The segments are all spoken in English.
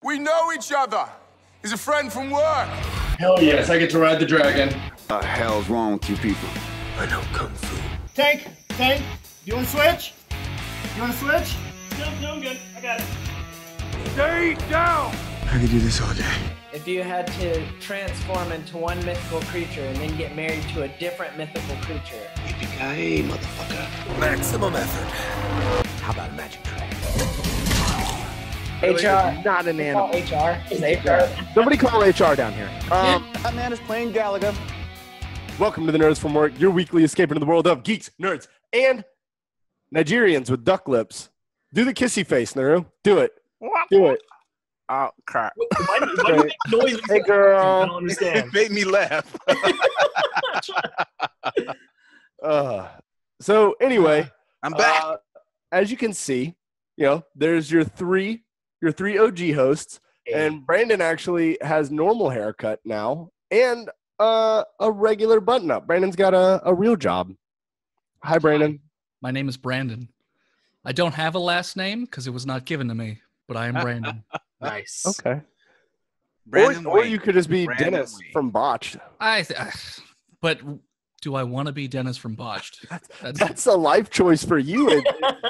We know each other. He's a friend from work. Hell yes, I get to ride the dragon. What the hell's wrong with you people? I know Kung Fu. Tank, you want to switch? You want to switch? No, I'm good. I got it. Stay down. I could do this all day. If you had to transform into one mythical creature and then get married to a different mythical creature. Yippee-ki-yay, motherfucker. Maximum effort. How about a magic trick? HR. Not an animal. HR. Is HR. Somebody call HR down here. That man is playing Galaga. Welcome to the Nerds from Work, your weekly escape into the world of geeks, nerds, and Nigerians with duck lips. Do the kissy face, Naru. Do it. Do it. Oh, crap. Why do you make noises? Hey, girl. I don't understand. It made me laugh. So anyway, I'm back. As you can see, there's your three OG hosts, and Brandon actually has normal haircut now and a regular button up. Brandon's got a real job. Hi, Brandon. My name is Brandon. I don't have a last name because it was not given to me, but I am Brandon. Nice. Okay. Brandon Or you could just be Brandon Dennis Wayne. from Botched. But do I want to be Dennis from Botched? That's a life choice for you. It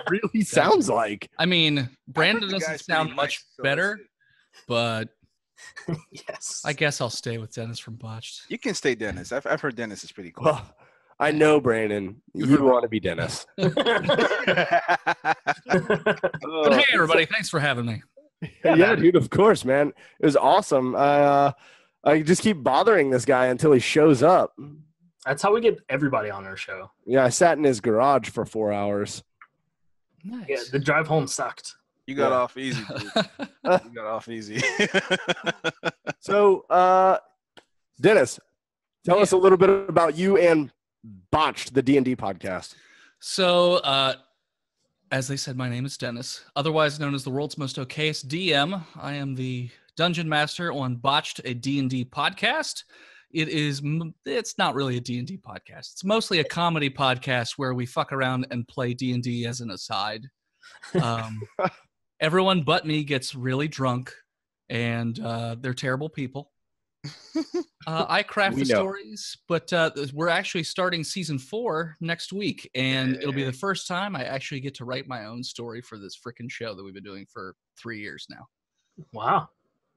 really sounds like. I mean, Brandon the doesn't guy's sound pretty much nice, so better, but Yes. I guess I'll stay with Dennis from Botched. You can stay Dennis. I've heard Dennis is pretty cool. Well, I know, Brandon. You want to be Dennis. But hey, everybody, thanks for having me. Yeah, dude, of course, man. It was awesome. I just keep bothering this guy until he shows up. That's how we get everybody on our show. Yeah, I sat in his garage for 4 hours. Nice. Yeah, the drive home sucked. You got off easy, dude. You got off easy. So, Dennis, tell us a little bit about you and Botched, the D&D podcast. So, as they said, my name is Dennis, otherwise known as the world's most okayest DM. I am the Dungeon Master on Botched, a D&D podcast. It's not really a D&D podcast. It's mostly a comedy podcast where we fuck around and play D&D as an aside. Everyone but me gets really drunk, and they're terrible people. I craft the stories, but we're actually starting season 4 next week, and it'll be the first time I actually get to write my own story for this freaking show that we've been doing for 3 years now. Wow.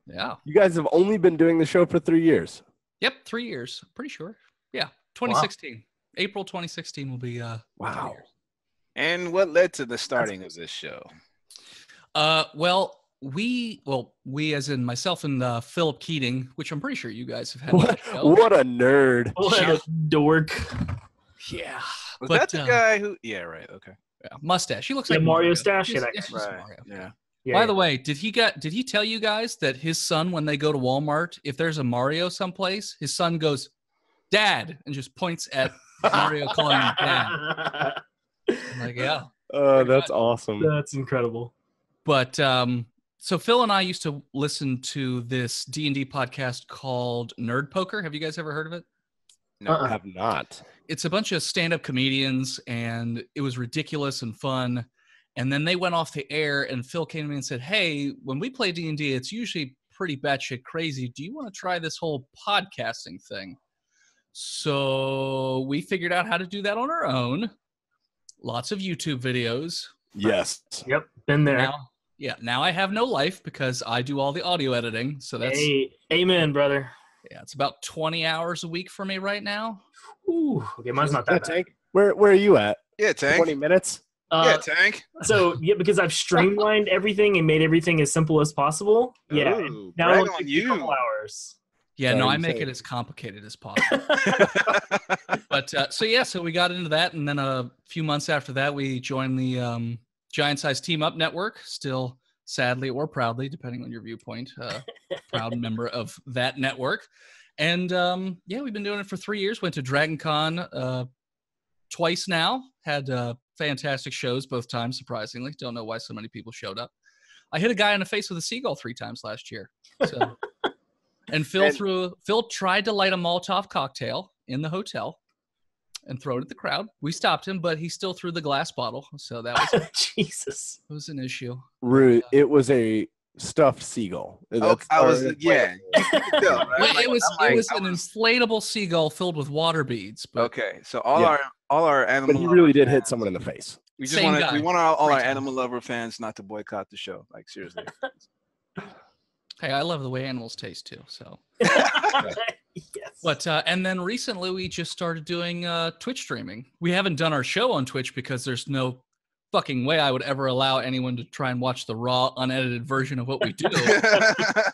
Yeah. You guys have only been doing the show for 3 years. Yep, 3 years. Pretty sure. Yeah, 2016. Wow. April 2016 will be 3 years. And what led to the starting of this show? We as in myself and Philip Keating, which I'm pretty sure you guys have had. What a nerd. What a dork. Yeah. Was that the guy who? Yeah, right. Okay. Yeah, mustache. He looks like Mario stash. Yeah, right. Mario. Yeah. By the way, did he tell you guys that his son, when they go to Walmart, if there's a Mario someplace, his son goes, "Dad," and just points at Mario calling him Dad. I'm like, yeah. That's awesome. That's incredible. But so Phil and I used to listen to this D&D podcast called Nerd Poker. Have you guys ever heard of it? No, I have not. It's a bunch of stand-up comedians, and it was ridiculous and fun. And then they went off the air, and Phil came to me and said, "Hey, when we play D&D, it's usually pretty batshit crazy. Do you want to try this whole podcasting thing?" So we figured out how to do that on our own. Lots of YouTube videos. Yes. Yep. Been there. Now I have no life because I do all the audio editing. So that's amen, brother. Yeah, it's about 20 hours a week for me right now. Ooh, okay, mine's not that bad. Tank? Where are you at? Yeah, Tank. 20 minutes? Tank. So, because I've streamlined everything and made everything as simple as possible. Yeah. Ooh, now brag it'll on take you. a couple hours. Yeah, no, I make it as complicated as possible. But so we got into that, and then a few months after that, we joined the Giant Size Team Up Network. Still, sadly or proudly, depending on your viewpoint, proud member of that network. And we've been doing it for 3 years. Went to Dragon Con twice now. Had fantastic shows both times. Surprisingly, don't know why so many people showed up. I hit a guy in the face with a seagull 3 times last year. So. And Phil tried to light a Molotov cocktail in the hotel and throw it at the crowd. We stopped him, but he still threw the glass bottle. So that was Jesus. It was an issue. Rude. It was a stuffed seagull. Oh, I was yeah. You could tell, right? Well, Like, it was I'm it like, was I an inflatable seagull filled with water beads. But okay. So all Yeah. our animal. But he really lover did hit fans- someone in the face. We just Same want guy. we want all our Every time. animal lover fans not to boycott the show. Like seriously. hey, I love the way animals taste too. So, Yes. but and then recently we just started doing Twitch streaming. We haven't done our show on Twitch because there's no fucking way I would ever allow anyone to try and watch the raw, unedited version of what we do.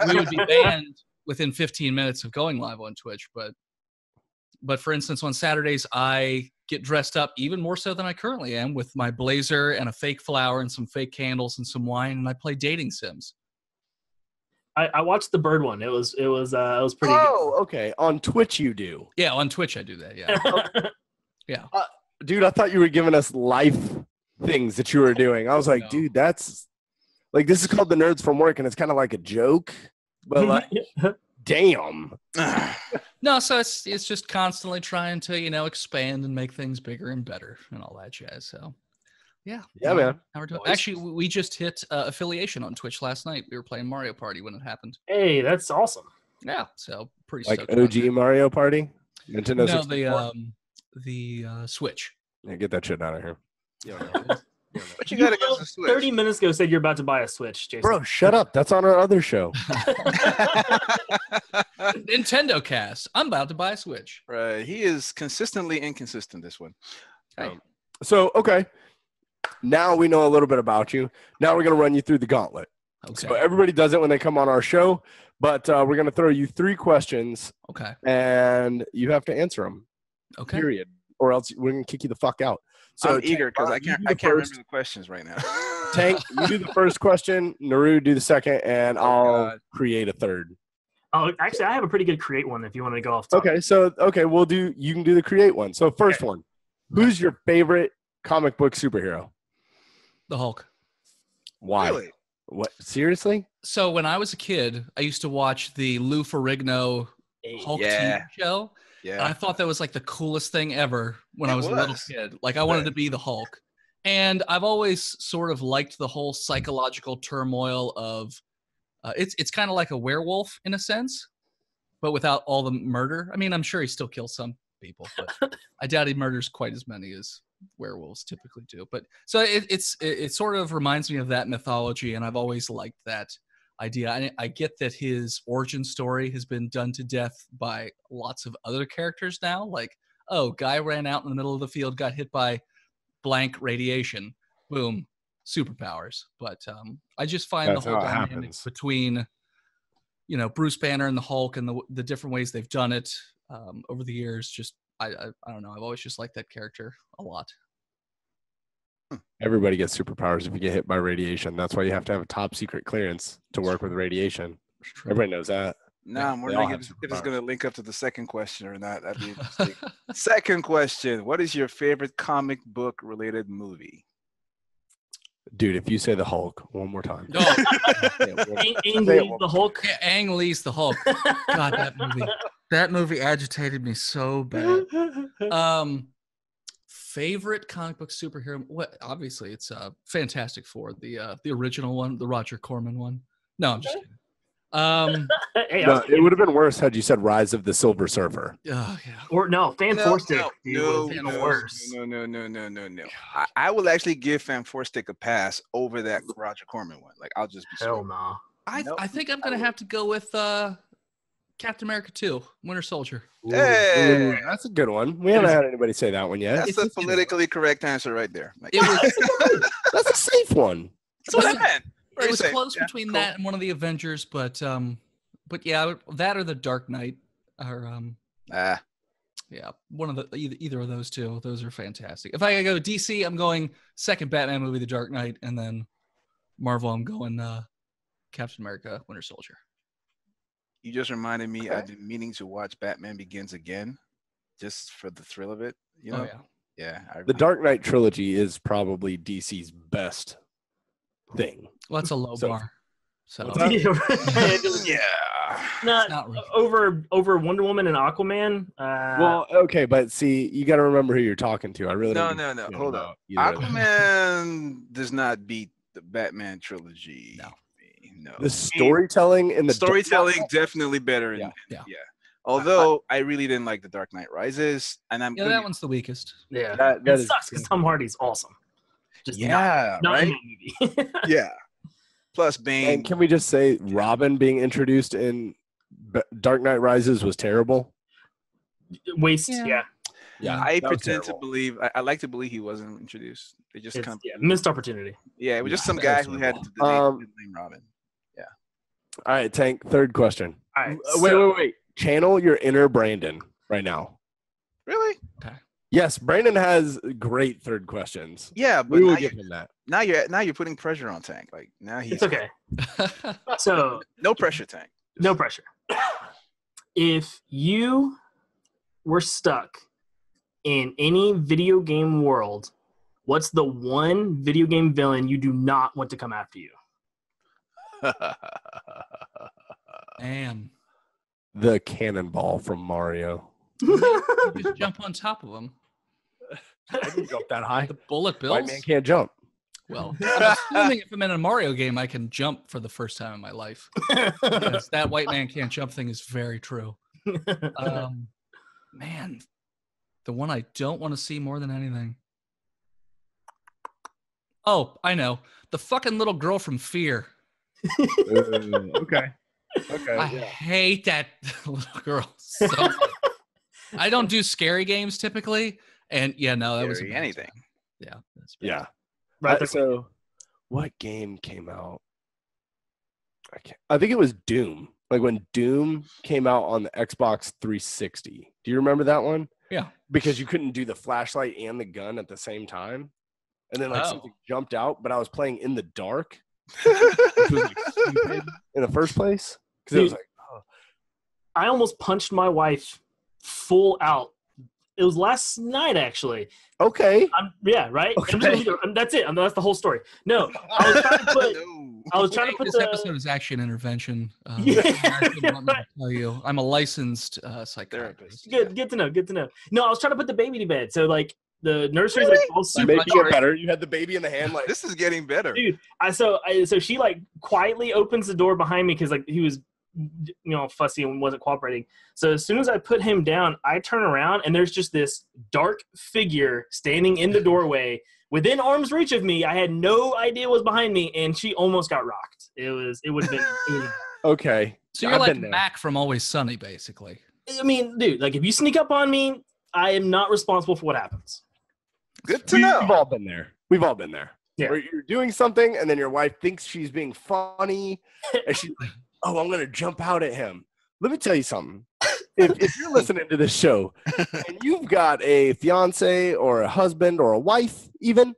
We would be banned within 15 minutes of going live on Twitch. But for instance, on Saturdays, I get dressed up even more so than I currently am with my blazer and a fake flower and some fake candles and some wine, and I play dating sims. I watched the bird one. It was pretty Oh, okay. On Twitch, you do, Yeah, on Twitch I do that. Yeah, good. yeah. dude. I thought you were giving us life things that you were doing. I was like, No. dude, that's like this is called the Nerds from Work, and it's kind of like a joke, but like, damn. No, so it's just constantly trying to expand and make things bigger and better and all that jazz. So yeah, Yeah, man. How we're doing. Actually, we just hit affiliation on Twitch last night. We were playing Mario Party when it happened. Hey, that's awesome. Yeah, so pretty Like stoked about OG that. Mario Party, Nintendo No, 64. the Switch. Yeah, get that shit out of here, But you got to know, get the Switch. 30 minutes ago said you're about to buy a Switch, Jason. bro. Shut up. That's on our other show. Nintendo Cast. I'm about to buy a Switch. Right. He is consistently inconsistent. This one. Hey. So okay, now we know a little bit about you. Now we're gonna run you through the gauntlet. Okay. So everybody does it when they come on our show, but we're gonna throw you 3 questions, Okay. and you have to answer them. Okay. Period. Or else we're gonna kick you the fuck out. So I'm eager because I you can't do the remember first. the questions right now. Tank, you do the first question. Naru, do the second, and I'll God. create a third. Oh, actually, I have a pretty good create one if you want to go off top. Okay, so we'll do. You can do the create one. So first one, who's your favorite comic book superhero? The Hulk. Why? Really? What? Seriously? So when I was a kid, I used to watch the Lou Ferrigno Hulk Yeah. TV show. And I Yeah. thought that was like the coolest thing ever when It I was a little was. kid. Like I wanted to be the Hulk. And I've always sort of liked the whole psychological turmoil of it's kind of like a werewolf in a sense, but without all the murder. I mean, I'm sure he still kills some people, but I doubt he murders quite as many as werewolves typically do. But so it sort of reminds me of that mythology, and I've always liked that idea. I get that his origin story has been done to death by lots of other characters now. Like, oh, guy ran out in the middle of the field, got hit by blank radiation, boom, superpowers. But I just find That's the whole how it dynamic happens. between Bruce Banner and the Hulk and the different ways they've done it over the years. Just I don't know. I've always just liked that character a lot. Everybody gets superpowers if you get hit by radiation. That's why you have to have a top secret clearance to work with radiation. Everybody knows that. No, I'm They all wondering have if it's superpowers. going to link up to the second question or not. That'd be interesting. Second question: what is your favorite comic book related movie? Dude, if you say the Hulk one more time. No, Ang Say it Lee, the Hulk. yeah, Ang Lee's the Hulk. God, that movie agitated me so bad. Favorite comic book superhero? What? Obviously, it's Fantastic Four, the original one, the Roger Corman one. No, I'm just kidding. Hey, No, it would have been worse had you said Rise of the Silver Surfer. Yeah. or no, Fan Four Stick. Dude, was even no, worse. no. I will actually give Fan Four Stick a pass over that Roger Corman one. Like, I'll just be Hell straight. no. I think I'm gonna have to go with Captain America 2, Winter Soldier. Hey! Ooh, that's a good one. We haven't had anybody say that one yet. That's the politically correct answer right there. Like, It was That's a safe one. that's what I meant. it Very was safe. close Yeah, between cool. that and one of the Avengers, but yeah, that or the Dark Knight, or yeah, one of the either of those two. Those are fantastic. If I gotta go DC, I'm going second Batman movie, The Dark Knight, and then Marvel, I'm going Captain America, Winter Soldier. You just reminded me. I've been meaning to watch Batman Begins again, just for the thrill of it. You know? Oh yeah. Yeah. The Dark Knight trilogy is probably DC's best thing. Well, that's a low So- bar. So What's that? Yeah. Not really. over Wonder Woman and Aquaman. Well, okay, but see, you got to remember who you're talking to. I really No, don't no, give a no. shit Hold about up. either of them. Aquaman does not beat the Batman trilogy. No. no. The storytelling in the Storytelling definitely better. Yeah. Yeah. Although I really didn't like The Dark Knight Rises, and I'm Yeah, that one's the weakest. Yeah, That it is- sucks because Tom Hardy's awesome. Just yeah, not in right. that movie. Yeah. Plus Bane. And can we just say Robin being introduced in Dark Knight Rises was terrible? Waste. Yeah, I that was pretend to terrible. believe. I like to believe he wasn't introduced. They just it's missed opportunity. Yeah, it was just some that guy was who had terrible. the name Robin. All right, Tank. Third question. All right, Wait. Channel your inner Brandon right now. Really? Yes, Brandon has great third questions. Yeah, but We will now, give him that. now you're putting pressure on Tank. Like now he's It's okay. So no pressure, Tank. no pressure. If you were stuck in any video game world, what's the one video game villain you do not want to come after you? Damn. The cannonball from Mario. Just jump on top of him. I didn't jump that high. The bullet bills. White man can't jump. Well, I'm assuming if I'm in a Mario game, I can jump for the first time in my life. Because that white man can't jump thing is very true. Man, the one I don't want to see more than anything. Oh, I know. The fucking little girl from Fear. Okay. I hate that little girl so much. I don't do scary games typically. And yeah, no, that was Scary a bad anything. time. Yeah. That's bad. Yeah. Right. So, what game came out? I think it was Doom. Like when Doom came out on the Xbox 360. Do you remember that one? Yeah. Because you couldn't do the flashlight and the gun at the same time. And then something jumped out, but I was playing in the dark. Which was stupid in the first place. Because it was I almost punched my wife full out. It was last night, actually. okay. Right. Okay. That's it. That's the whole story. No, I was trying to put. I was trying to put This episode is actually an intervention. Yeah. I didn't want me to tell you, I'm a licensed psychiatrist. Good to know. Good to know. No, I was trying to put the baby to bed. So like the nursery's like all super. Making it better. You had the baby in the hand, like This is getting better. Dude, so she like quietly opens the door behind me because like he was, fussy and wasn't cooperating. So as soon as I put him down, I turn around and there's just this dark figure standing in the doorway within arm's reach of me. I had no idea what was behind me, and she almost got rocked. It would have been. okay. So you're I've like been there. Mac from Always Sunny, basically. I mean, dude, like if you sneak up on me, I am not responsible for what happens. Good to know. We've all been there. We've all been there. Yeah. Where you're doing something and then your wife thinks she's being funny and she's like, oh, I'm going to jump out at him. Let me tell you something. If you're listening to this show and you've got a fiance or a husband or a wife even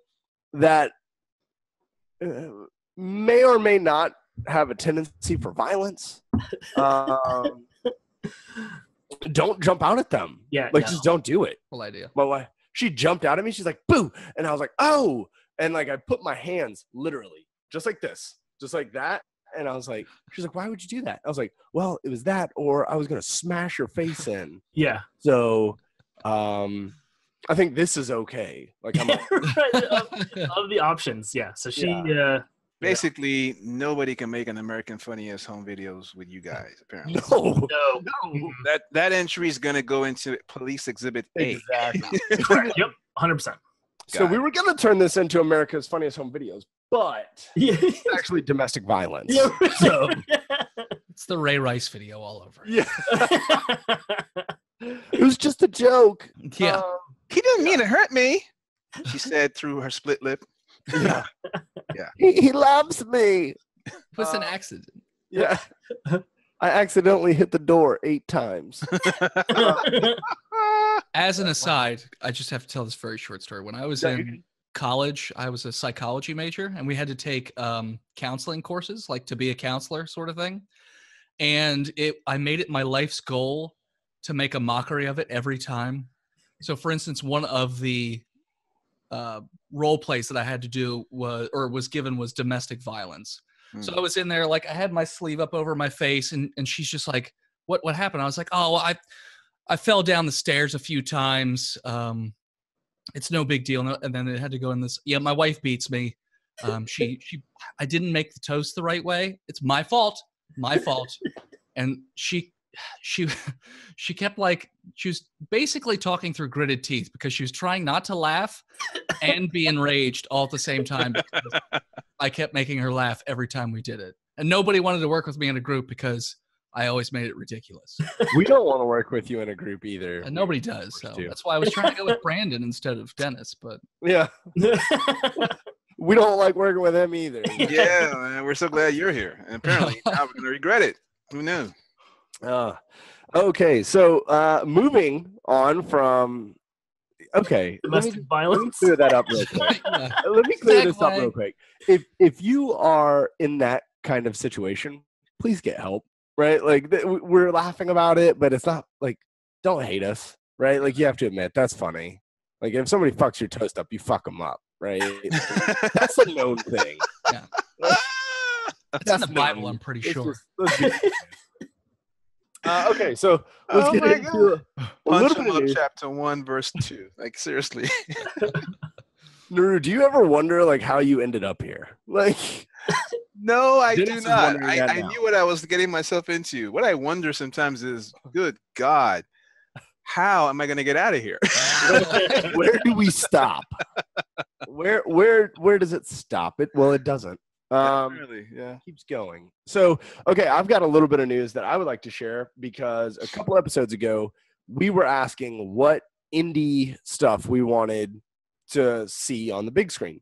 that may or may not have a tendency for violence, don't jump out at them. Yeah, just don't do it. Cool idea. My wife, she jumped out at me. She's like, boo. And I was like, oh. And like, I put my hands literally just like this, just like that. And I was like, she's like, why would you do that? I was like, well, it was that, or I was going to smash your face in. Yeah. So, I think this is okay. Like, I'm Right, of the options. Yeah. So she, Basically, nobody can make an American Funniest Home Videos with you guys, apparently. no. no. That entry is going to go into Police Exhibit A. Exactly. Yep. 100%. So we were going to turn this into America's Funniest Home Videos, but Yeah. it's actually domestic violence. Yeah. So, It's the Ray Rice video all over. yeah. It was just a joke. Yeah. He didn't mean to hurt me, she said through her split lip. Yeah. He loves me. It was an accident. Yeah. I accidentally hit the door 8 times. As an aside, I just have to tell this very short story. When I was in college, I was a psychology major, and we had to take counseling courses, like to be a counselor sort of thing. And I made it my life's goal to make a mockery of it every time. So, for instance, one of the role plays that I had to do was given was domestic violence. So I was in there, like I had my sleeve up over my face, and she's just like, what happened? I was like, oh, well, I fell down the stairs a few times. It's no big deal. And then it had to go in this. Yeah, my wife beats me. I didn't make the toast the right way. It's my fault. My fault. And she kept she was basically talking through gritted teeth because she was trying not to laugh and be enraged all at the same time. I kept making her laugh every time we did it. And nobody wanted to work with me in a group because I always made it ridiculous. We don't want to work with you in a group either. And nobody does. So that's why I was trying to go with Brandon instead of Dennis. But yeah. We don't like working with him either. Yeah, man. We're so glad you're here. And apparently now we're going to regret it. Who knew? Okay, so moving on from domestic violence. Let me clear that up real quick. Let me clear this up real quick. If you are in that kind of situation, please get help. Right? Like we're laughing about it, but it's not like don't hate us. Right? Like you have to admit that's funny. Like if somebody fucks your toast up, you fuck them up. Right? That's a known thing. Yeah. That's in the Bible, I'm pretty sure. Okay, so let's get into Punch him up, chapter 1, verse 2. Like seriously. Naru, do you ever wonder like how you ended up here? Like no, I do not. I knew what I was getting myself into. What I wonder sometimes is, good God, how am I going to get out of here? Where do we stop? Where does it stop? It doesn't. Really, yeah. Keeps going. So, okay, I've got a little bit of news that I would like to share because a couple episodes ago, we were asking what indie stuff we wanted to see on the big screen.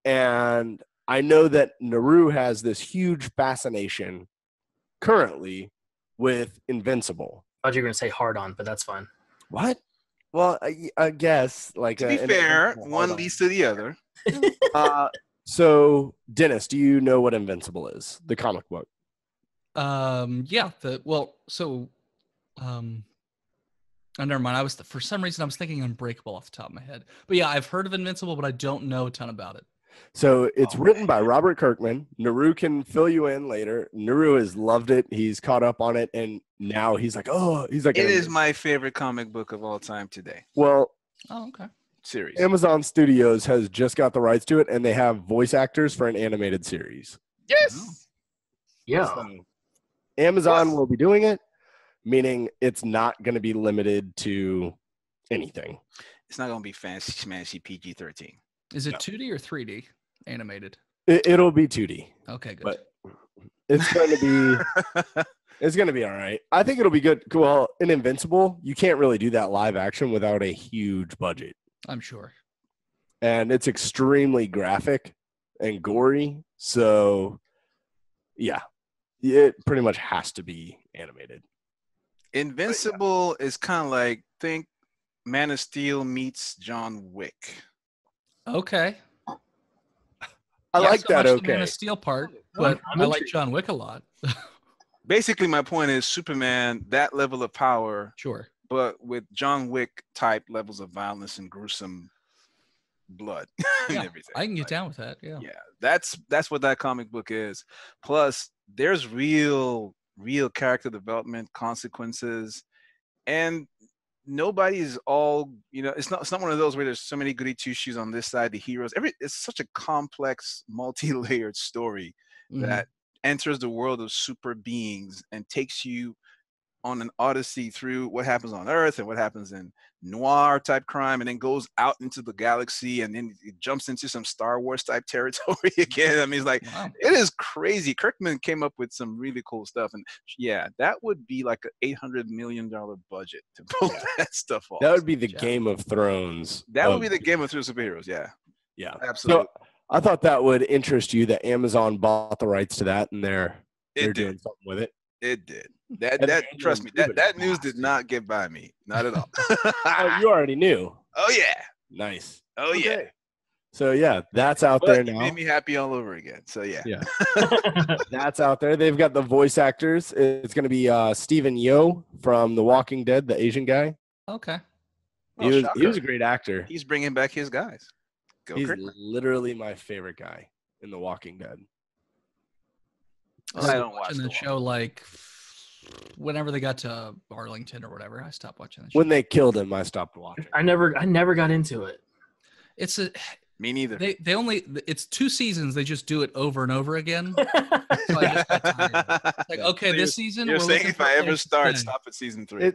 And I know that Naru has this huge fascination currently with Invincible. I thought you were going to say hard on, but that's fine. What? Well, I guess like to be fair, one leads to the other. So, Dennis, do you know what Invincible is? The comic book. Yeah. Never mind. For some reason I was thinking Unbreakable off the top of my head. But yeah, I've heard of Invincible, but I don't know a ton about it. So it's written by Robert Kirkman. Naru can fill you in later. Naru has loved it. He's caught up on it, and now he's like, it is my favorite comic book of all time today. Well, okay. Series. Amazon Studios has just got the rights to it, and they have voice actors for an animated series. Yes. Yeah. So Amazon will be doing it, meaning it's not going to be limited to anything. It's not going to be fancy schmancy PG-13. Is it 2D or 3D animated? It'll be 2D. Okay, good. But it's going to be all right. I think it'll be good. Well, in Invincible, you can't really do that live action without a huge budget. I'm sure. And it's extremely graphic and gory. So, yeah, it pretty much has to be animated. Invincible is kind of like, think Man of Steel meets John Wick. Okay. I like that. The Man of Steel part, but I like John Wick a lot. Basically, my point is Superman, that level of power. Sure. But with John Wick type levels of violence and gruesome blood and everything. I can get down with that. Yeah. Yeah. That's what that comic book is. Plus, there's real character development, consequences, and nobody's all, it's not one of those where there's so many goody two shoes on this side, the heroes. It's such a complex, multi-layered story that enters the world of super beings and takes you on an odyssey through what happens on Earth and what happens in noir type crime, and then goes out into the galaxy, and then it jumps into some Star Wars type territory again. I mean, it's like, wow. It is crazy. Kirkman came up with some really cool stuff, and yeah, that would be like an $800 million budget to pull that stuff off. That would be the Game of Thrones. That would be the Game of Thrones superheroes. Yeah, absolutely. So I thought that would interest you that Amazon bought the rights to that, and they're doing something with it. It did. That trust me, that news did not get by me. Not at all. Oh, you already knew. Oh yeah. Nice. Oh yeah. So yeah, that's out there now. It made me happy all over again. So yeah. That's out there. They've got the voice actors. It's going to be Stephen Yeun from The Walking Dead, the Asian guy. Okay. He was a great actor. He's bringing back his guys. He's literally my favorite guy in The Walking Dead. I don't watch the show like whenever they got to Arlington or whatever. I stopped watching the show. When they killed him, I stopped watching. I never got into it. Me neither. They only it's 2 seasons. They just do it over and over again. So I just got tired. It's like, okay, So this season You're we're saying looking if for I ever X start, thing. stop at season 3.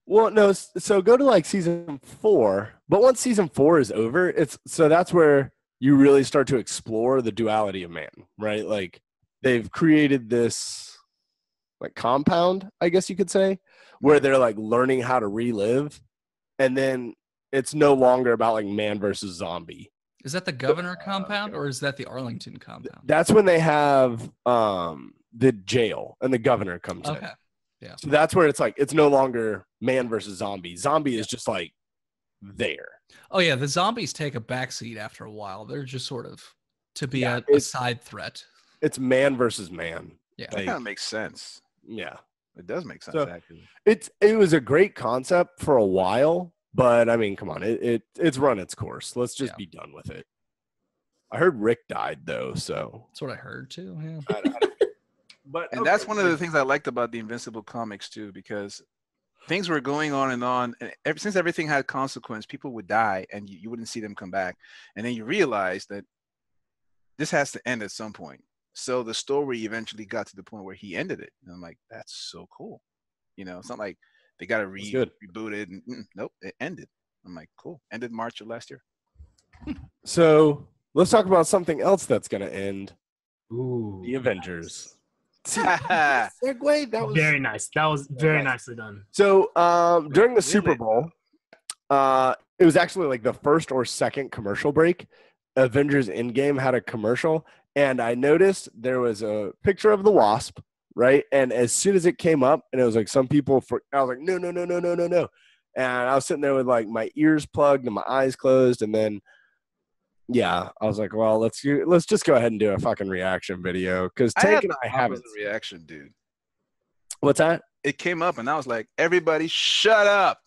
Well, no. So go to like season 4. But once season 4 is over, that's where you really start to explore the duality of man, right? Like they've created this like compound, I guess you could say, where they're like learning how to relive, and then it's no longer about like man versus zombie. Is that the Governor compound or is that the Arlington compound? That's when they have the jail and the governor comes in. Okay. Yeah. So that's where it's like it's no longer man versus zombie. Zombie is just like there. Oh yeah, the zombies take a backseat after a while. They're just sort of to be a side threat. It's man versus man. Yeah. That kind of makes sense. Yeah. It does make sense, So, actually. It was a great concept for a while, but I mean, come on, it's run its course. Let's just be done with it. I heard Rick died though, so that's what I heard too. Yeah. And that's one of the things I liked about the Invincible comics too, because things were going on, and since everything had consequence, people would die, and you wouldn't see them come back, and then you realize that this has to end at some point. So the story eventually got to the point where he ended it, and I'm like, that's so cool. It's not like they got to reboot it, and nope, it ended. I'm like, cool. Ended March of last year. So let's talk about something else that's going to end. Ooh, the Avengers. Segue. That was very nice. That was very nicely done. So during the Super Bowl, it was actually like the first or second commercial break. Avengers Endgame had a commercial, and I noticed there was a picture of the Wasp, right? And as soon as it came up, and it was like some people, I was like, no. And I was sitting there with like my ears plugged and my eyes closed, and then I was like, well, let's just go ahead and do a fucking reaction video because Tank and I haven't. The reaction, dude. What's that? It came up, and I was like, everybody, shut up.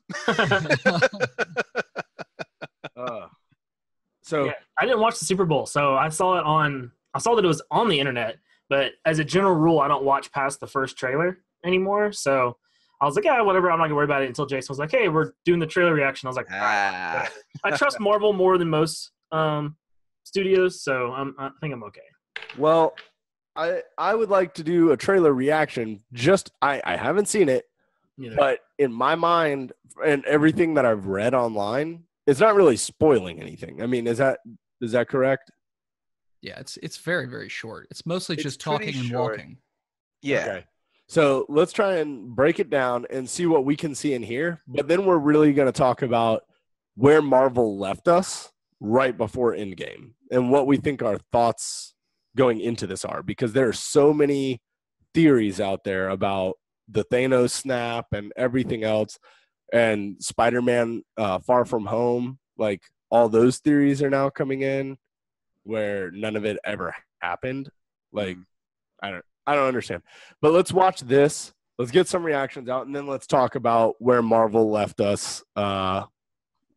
So I didn't watch the Super Bowl, so I saw that it was on the internet, but as a general rule, I don't watch past the first trailer anymore. So I was like, yeah, whatever. I'm not gonna worry about it until Jason was like, hey, we're doing the trailer reaction. I was like, I trust Marvel more than most studios, so I think I'm okay. Well, I would like to do a trailer reaction. I haven't seen it, but in my mind and everything that I've read online, it's not really spoiling anything. I mean, is that correct? Yeah, it's very, very short. It's mostly just talking and walking. Yeah. Okay. So let's try and break it down and see what we can see in here. But then we're really going to talk about where Marvel left us right before Endgame and what we think our thoughts going into this are, because there are so many theories out there about the Thanos snap and everything else, and Spider-Man Far From Home. Like all those theories are now coming in where none of it ever happened. Like I don't understand. But let's watch this. Let's get some reactions out, and then let's talk about where Marvel left us,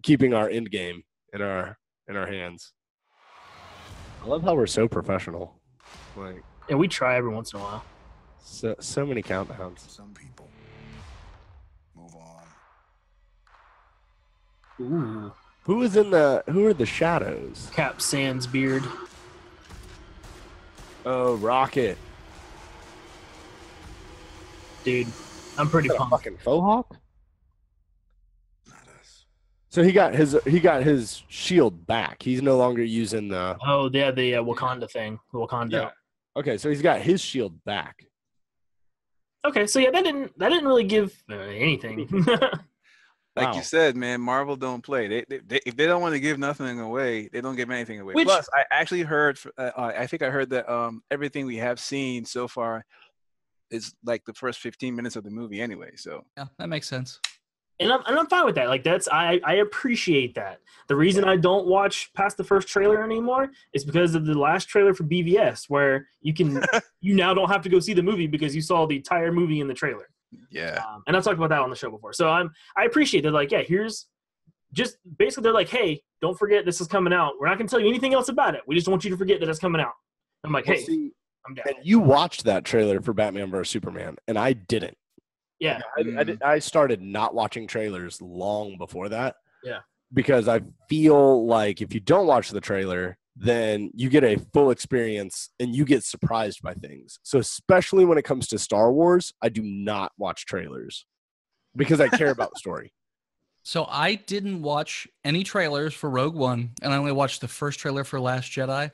keeping our Endgame in our hands. I love how we're so professional. Like, and we try every once in a while. So many countdowns. Some people move on. Ooh. Who are the shadows? Cap Sans beard. Oh, Rocket. Dude, I'm pretty pumped. Fucking faux hawk? So he got his shield back. He's no longer using the. Oh, yeah, the Wakanda thing. The Wakanda. Yeah. Okay, so he's got his shield back. Okay, so yeah, that didn't really give anything. Like you said, man, Marvel don't play. They if they don't want to give nothing away, they don't give anything away. Plus, I actually heard. I think I heard that everything we have seen so far is like the first 15 minutes of the movie anyway. So yeah, that makes sense. And I'm fine with that. Like I appreciate that. The reason I don't watch past the first trailer anymore is because of the last trailer for BVS, where you now don't have to go see the movie because you saw the entire movie in the trailer. Yeah. And I've talked about that on the show before. So I appreciate that. Like, yeah, here's just basically they're like, hey, don't forget this is coming out. We're not gonna tell you anything else about it. We just want you to forget that it's coming out. I'm like, hey, I'm down. And you watched that trailer for Batman vs Superman, and I didn't. Yeah. I started not watching trailers long before that. Yeah. because I feel like if you don't watch the trailer, then you get a full experience and you get surprised by things. So especially when it comes to Star Wars, I do not watch trailers because I care about the story. So I didn't watch any trailers for Rogue One, and I only watched the first trailer for Last Jedi.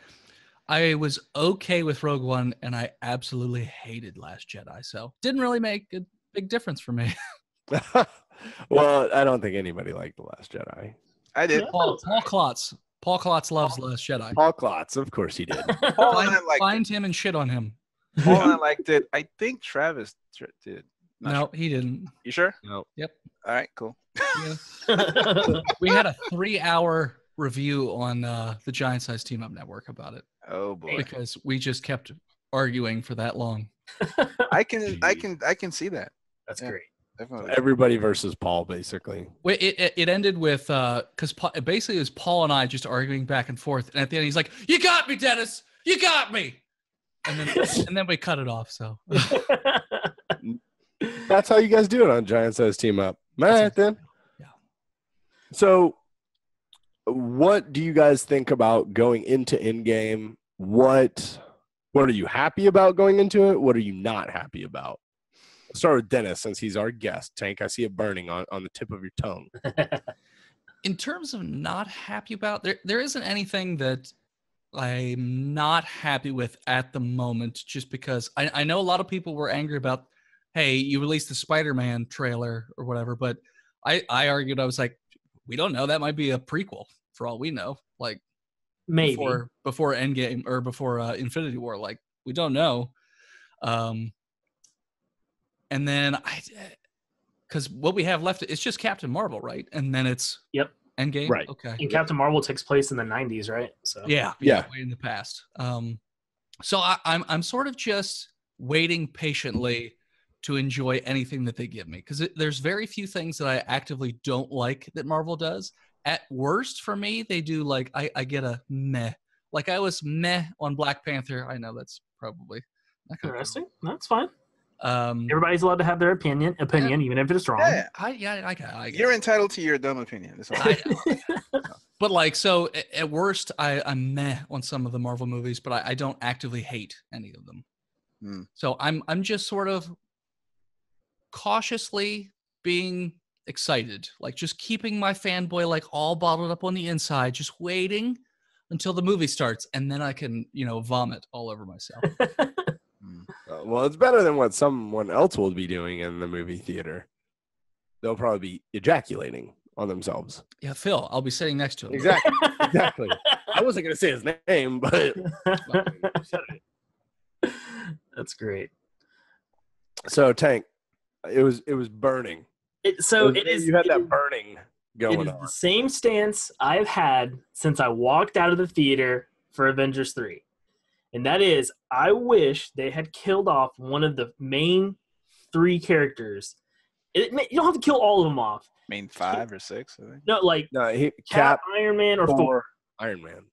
I was okay with Rogue One, and I absolutely hated Last Jedi. So didn't really make a big difference for me. Well, I don't think anybody liked The Last Jedi. I did. Paul Klotz. Paul Klotz loves Last Jedi. Paul Klotz, of course he did. Paul and I liked Find him and shit on him. it. Paul and I liked it. I think Travis did. Not No, sure. he didn't. You sure? No. Yep. All right, cool. We had a 3-hour review on the Giant Size Team Up Network about it Oh boy. because we just kept arguing for that long. I can see that. That's Yeah. great. Definitely. Everybody versus Paul, basically. Wait, it ended with because basically it was Paul and I just arguing back and forth, and at the end he's like, "You got me, Dennis. You got me," and then we cut it off. So That's how you guys do it on Giant Size Team Up. All right, then. Yeah. So what do you guys think about going into Endgame? What are you happy about going into it? What are you not happy about? Let's start with Dennis, since he's our guest. Tank, I see it burning on the tip of your tongue. in terms of not happy about, there isn't anything that I'm not happy with at the moment, just because I know a lot of people were angry about, hey, you released the Spider-Man trailer or whatever, but I argued, I was like, we don't know. That might be a prequel for all we know. Like Maybe. before Endgame or before Infinity War. Like, we don't know. And then because what we have left is just Captain Marvel, right? And then it's Yep. Endgame. Right. Okay. And Captain Marvel takes place in the 90s, right? So Yeah. Yeah. Way in the past. So I'm sort of just waiting patiently to enjoy anything that they give me, because there's very few things that I actively don't like that Marvel does. At worst, for me, they do like I get a meh. Like I was meh on Black Panther. I know that's probably not gonna- interesting. That's fine. Um, Everybody's allowed to have their opinion, even if it's wrong. Yeah. I get You're it. entitled to your dumb opinion. That's all. I know. But like, so at worst, I'm meh on some of the Marvel movies, but I don't actively hate any of them. Hmm. So I'm just sort of cautiously being excited, like just keeping my fanboy like all bottled up on the inside, just waiting until the movie starts, and then I can vomit all over myself. Well, it's better than what someone else will be doing in the movie theater. They'll probably be ejaculating on themselves. Yeah, Phil, I'll be sitting next to him. Exactly. I wasn't going to say his name, but That's great. so Tank, it was burning. It is. You had it that is- burning It going is on. the same stance I've had since I walked out of the theater for Avengers 3. And that is, I wish they had killed off one of the main 3 characters. You don't have to kill all of them off. Main 5 or 6, I think. No, like No, Cap, Iron Man, or Thor. Iron Man.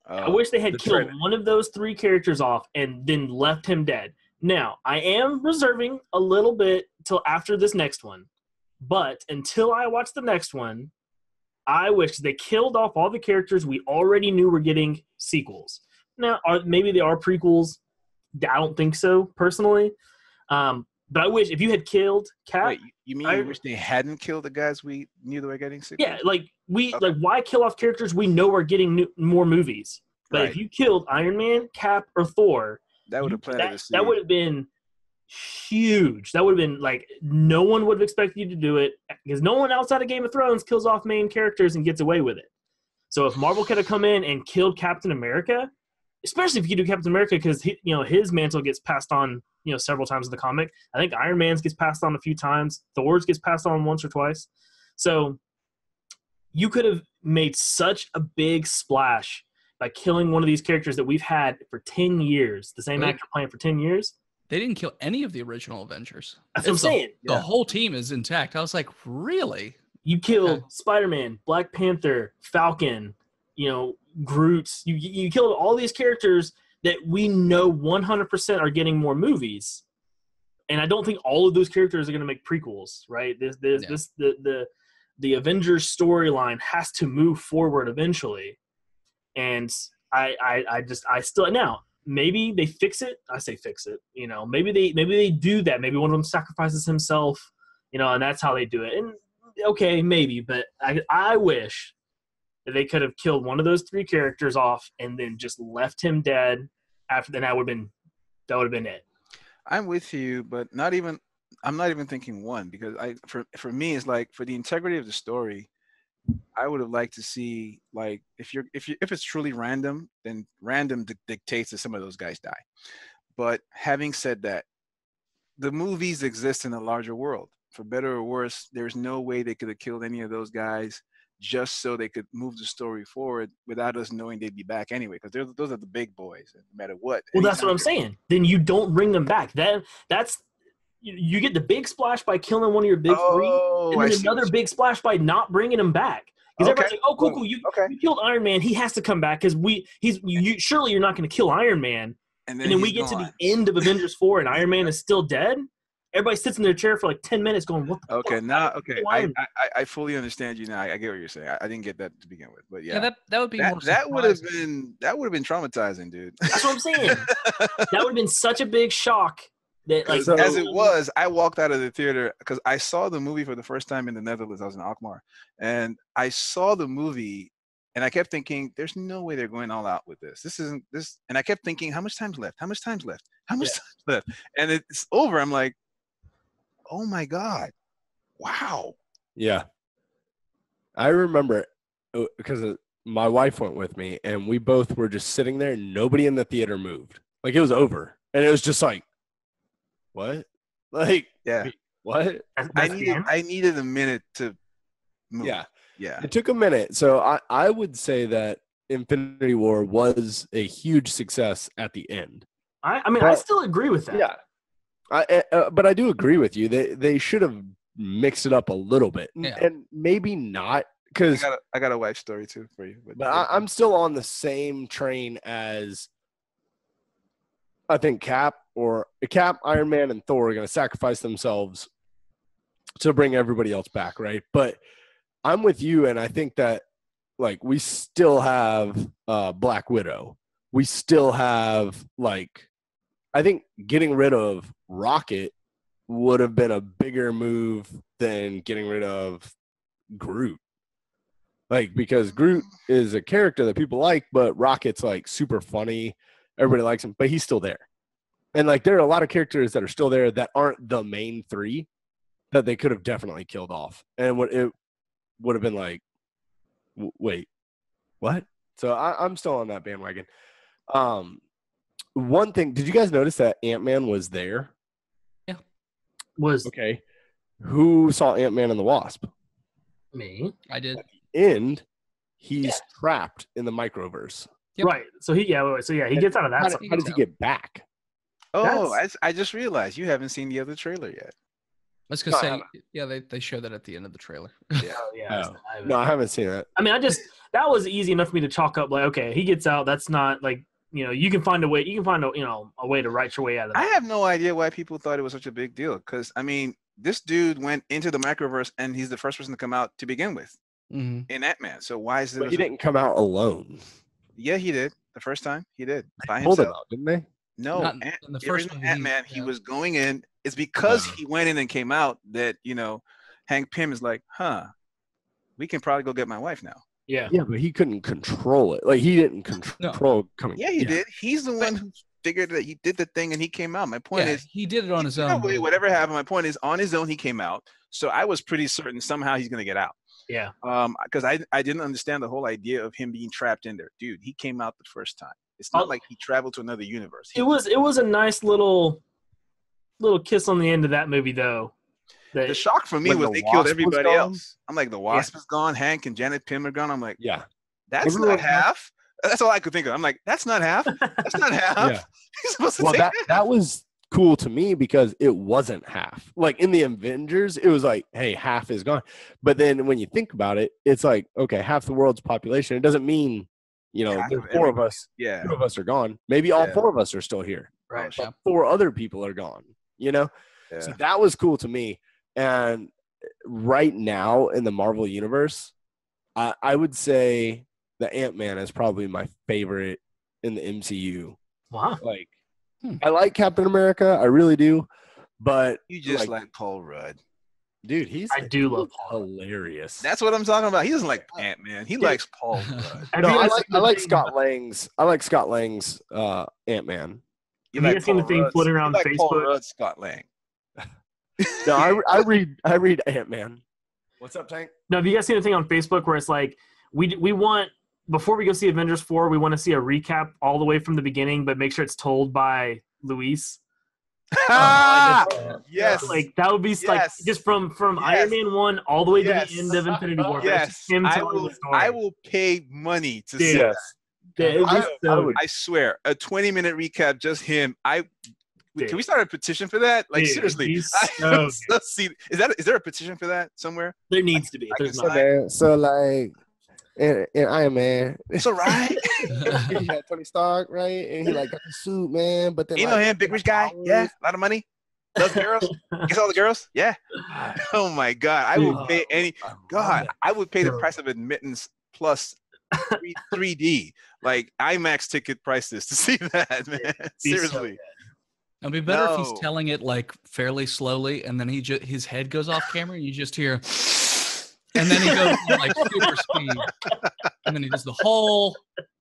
I wish they had the killed Trinity. one of those 3 characters off and then left him dead. Now, I am reserving a little bit till after this next one. But until I watch the next one, I wish they killed off all the characters we already knew were getting sequels. Now, maybe they are prequels. I don't think so, personally. But I wish if you had killed Cap. Wait, you mean you wish they hadn't killed the guys we knew they were getting sequels? Yeah, like why kill off characters we know are getting more movies? But Right. if you killed Iron Man, Cap, or Thor, That would have planted the seed. that would have been huge. That would have been like no one would have expected you to do it, because no one outside of Game of Thrones kills off main characters and gets away with it. So if Marvel could have come in and killed Captain America, especially if you do Captain America, because his mantle gets passed on several times in the comic. I think Iron Man's gets passed on a few times. Thor's gets passed on once or twice. So you could have made such a big splash by killing one of these characters that we've had for 10 years, the same Right. actor playing for 10 years. They didn't kill any of the original Avengers. That's what I'm It's saying. The whole team is intact. I was like, really? You killed Okay. Spider-Man, Black Panther, Falcon, Groot. You killed all these characters that we know 100% are getting more movies. And I don't think all of those characters are going to make prequels, right? The the Avengers storyline has to move forward eventually. And I still now maybe they fix it. I say fix it. You know, maybe they do that. Maybe one of them sacrifices himself. You know, and that's how they do it. And okay, maybe, but I wish that they could have killed one of those 3 characters off and then just left him dead. After then, that would have been it. I'm with you, but I'm not even thinking one, because for me it's like, for the integrity of the story, I would have liked to see, like, if it's truly random, then random dictates that some of those guys die. But having said that, the movies exist in a larger world. For better or worse, there's no way they could have killed any of those guys just so they could move the story forward without us knowing they'd be back anyway, because those are the big boys, no matter what. Well, that's what I'm saying. Then you don't bring them back. That's you get the big splash by killing one of your big 3, and then another big splash by not bringing them back. Because everybody's like, "Oh, cool, you killed Iron Man. He has to come back because surely you're not going to kill Iron Man." And then we get to the end of Avengers 4, and Iron Man is still dead. Everybody sits in their chair for like 10 minutes going, "What the fuck?" Now, I fully understand you now. I get what you're saying. I didn't get that to begin with, but yeah, that would be that would have been traumatizing, dude. That's what I'm saying. That would have been such a big shock. That, like, as it was, I walked out of the theater because I saw the movie for the first time in the Netherlands. I was in Alkmaar, and I saw the movie, and I kept thinking, "There's no way they're going all out with this. This isn't this." And I kept thinking, "How much time's left? How much time's left? How much time's left?" And it's over. I'm like, "Oh my god, wow!" Yeah, I remember because my wife went with me, and we both were just sitting there. Nobody in the theater moved. Like, it was over, and it was just like, what? Like, yeah, what? I needed a minute to move. Yeah. It took a minute. So I would say that Infinity War was a huge success at the end. I still agree with that. Yeah. But I do agree with you. They should have mixed it up a little bit, and maybe not, because I got a wife story too for you. But I'm still on the same train as, I think Cap, Iron Man, and Thor are going to sacrifice themselves to bring everybody else back, right? But I'm with you, and I think that, like, we still have Black Widow. We still have, like, I think getting rid of Rocket would have been a bigger move than getting rid of Groot. Like, because Groot is a character that people like, but Rocket's, like, super funny. Everybody likes him, but he's still there. And, like, there are a lot of characters that are still there that aren't the main 3 that they could have definitely killed off. And it would have been like, wait, what? So I'm still on that bandwagon. One thing, did you guys notice that Ant-Man was there? Yeah. Okay. Who saw Ant-Man and the Wasp? Me. I did. At the end, he's trapped in the microverse. Yep. Right. So he gets out of that. How does he get back? Oh, I just realized you haven't seen the other trailer yet. I was gonna say, they show that at the end of the trailer. Yeah. No, I haven't seen that. I mean, that was easy enough for me to chalk up. Like, okay, he gets out. That's not like, you can find a way. You can find a way to write your way out of that. I have no idea why people thought it was such a big deal. Because I mean, this dude went into the microverse, and he's the first person to come out to begin with in Ant-Man. So why is it? But he didn't come out alone. Yeah, he did. The first time he did by Pulled himself. Him out, didn't they? No, in the first Ant-Man, he was going in. It's because he went in and came out that, Hank Pym is like, we can probably go get my wife now. Yeah. Yeah, but he couldn't control it. Like, he didn't control coming. Yeah, he did. He's the one who figured that he did the thing and he came out. My point is, he did it on his own. Whatever happened, my point is, on his own, he came out. So I was pretty certain somehow he's going to get out. Yeah. Because I didn't understand the whole idea of him being trapped in there. Dude, he came out the first time. It's not like he traveled to another universe. It was a nice little kiss on the end of that movie, though. The shock for me was they killed everybody else. I'm like, the Wasp is gone. Hank and Janet Pym are gone. I'm like, that's not half. That's all I could think of. I'm like, that's not half. That's not half. He's supposed to take that was cool to me because it wasn't half. Like, in the Avengers, it was like, hey, half is gone. But then when you think about it, it's like, okay, half the world's population. It doesn't mean, there's 4 of us. Yeah. 2 of us are gone. Maybe all 4 of us are still here. Right. But 4 other people are gone. So that was cool to me. And right now in the Marvel universe, I would say the Ant-Man is probably my favorite in the MCU. Wow. Like, I like Captain America, I really do, but You just like Paul Rudd. dude, I do love Paul. hilarious. That's what I'm talking about. He doesn't like Ant-Man. He likes Paul Rudd. Have No, you I guys like seen the thing- Scott Lang's. I like Scott Lang's Ant-Man. You Have you guys seen the Paul thing Rudd's- floating you around like Paul Facebook? Rudd, Scott Lang. No, I read Ant-Man. What's up, Tank? No, have you guys seen the thing on Facebook where it's like we want before we go see Avengers 4, we want to see a recap all the way from the beginning, but make sure it's told by Luis. Ah, yes. Like that would be like Yes. just from Yes. Iron Man 1 all the way Yes. to the end of Infinity War. Yes, Him I telling will. the story. I will pay money to Dude. see that. Yeah, it'd be I so- would- I swear, a 20-minute recap, just him. Dude. Can we start a petition for that? Like Dude, seriously, he's I so let's see. Is there a petition for that somewhere? there needs to be. I There's can not. sign. So like in Iron Man, It's all right. he had Tony Stark, right? And he like got the suit, man. But then You know him, big rich guy. Yeah, a lot of money. Loves girls. Gets all the girls. Yeah. Oh my God, I will pay any. God, I would pay the price of admittance plus 3D, like IMAX ticket prices to see that, man. Seriously. It'd be better if No. he's telling it like fairly slowly, and then his head goes off camera, and you just hear, and then he goes like super speed, and then he does the whole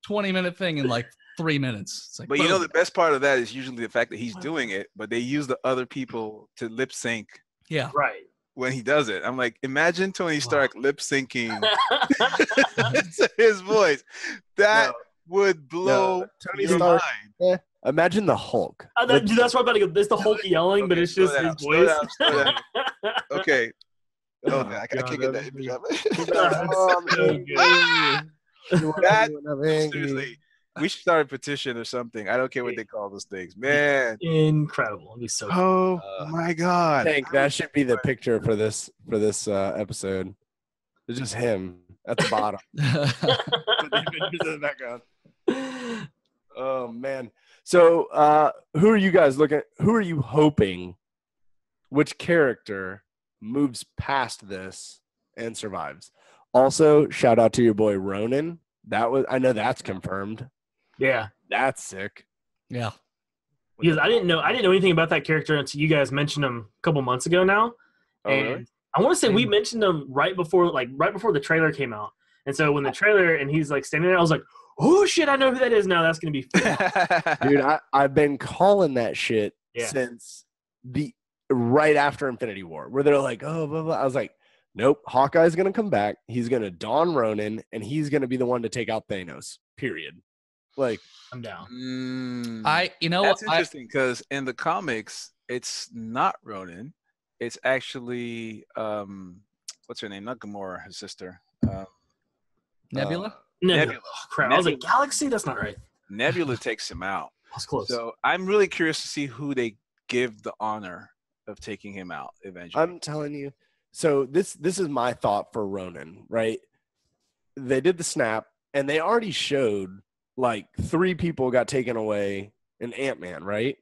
20-minute thing in like 3 minutes. It's like, But you know boom. the best part of that is usually the fact that he's doing it, but they use the other people to lip sync Yeah, Right. when he does it. I'm like, imagine Tony Stark lip syncing to his voice. That would blow Tony your Stark. mind. Imagine the Hulk. Dude, that's what I'm about to go. There's the Hulk yelling, but Okay, it's just slow his down, voice. slow down. Okay. Oh, man, I God, can't get that image up. So good. That- Seriously, we should start a petition or something. I don't care what they call those things, man. Incredible. It'd be so cool. Oh my God. Tank, that should be the picture for this episode. It's just him at the bottom. With the Avengers in the background. Oh man. So who are you guys looking? Who are you hoping? Which character moves past this and survives? Also, shout out to your boy Ronan. I know that's confirmed. Yeah. That's sick. yeah. Because I didn't know anything about that character until you guys mentioned him a couple months ago now. Oh, And really? I want to say we mentioned him right before the trailer came out. And so when the trailer and he's like standing there, I was like, oh shit, I know who that is now. That's gonna be fun. Dude, I've been calling that shit Yeah. since right after Infinity War, where they're like, oh, blah, blah. I was like, nope, Hawkeye's gonna come back. He's gonna don Ronan, and he's gonna be the one to take out Thanos. Period. Like, I'm down. That's interesting because in the comics, it's not Ronan. It's actually what's her name? Not Gamora, his sister. Nebula. Nebula. Oh, crap. I was like, Galaxy? That's not right. Nebula takes him out. That's close. So I'm really curious to see who they give the honor of taking him out eventually. I'm telling you. So this is my thought for Ronan, right? They did the snap, and they already showed like 3 people got taken away in Ant-Man, right?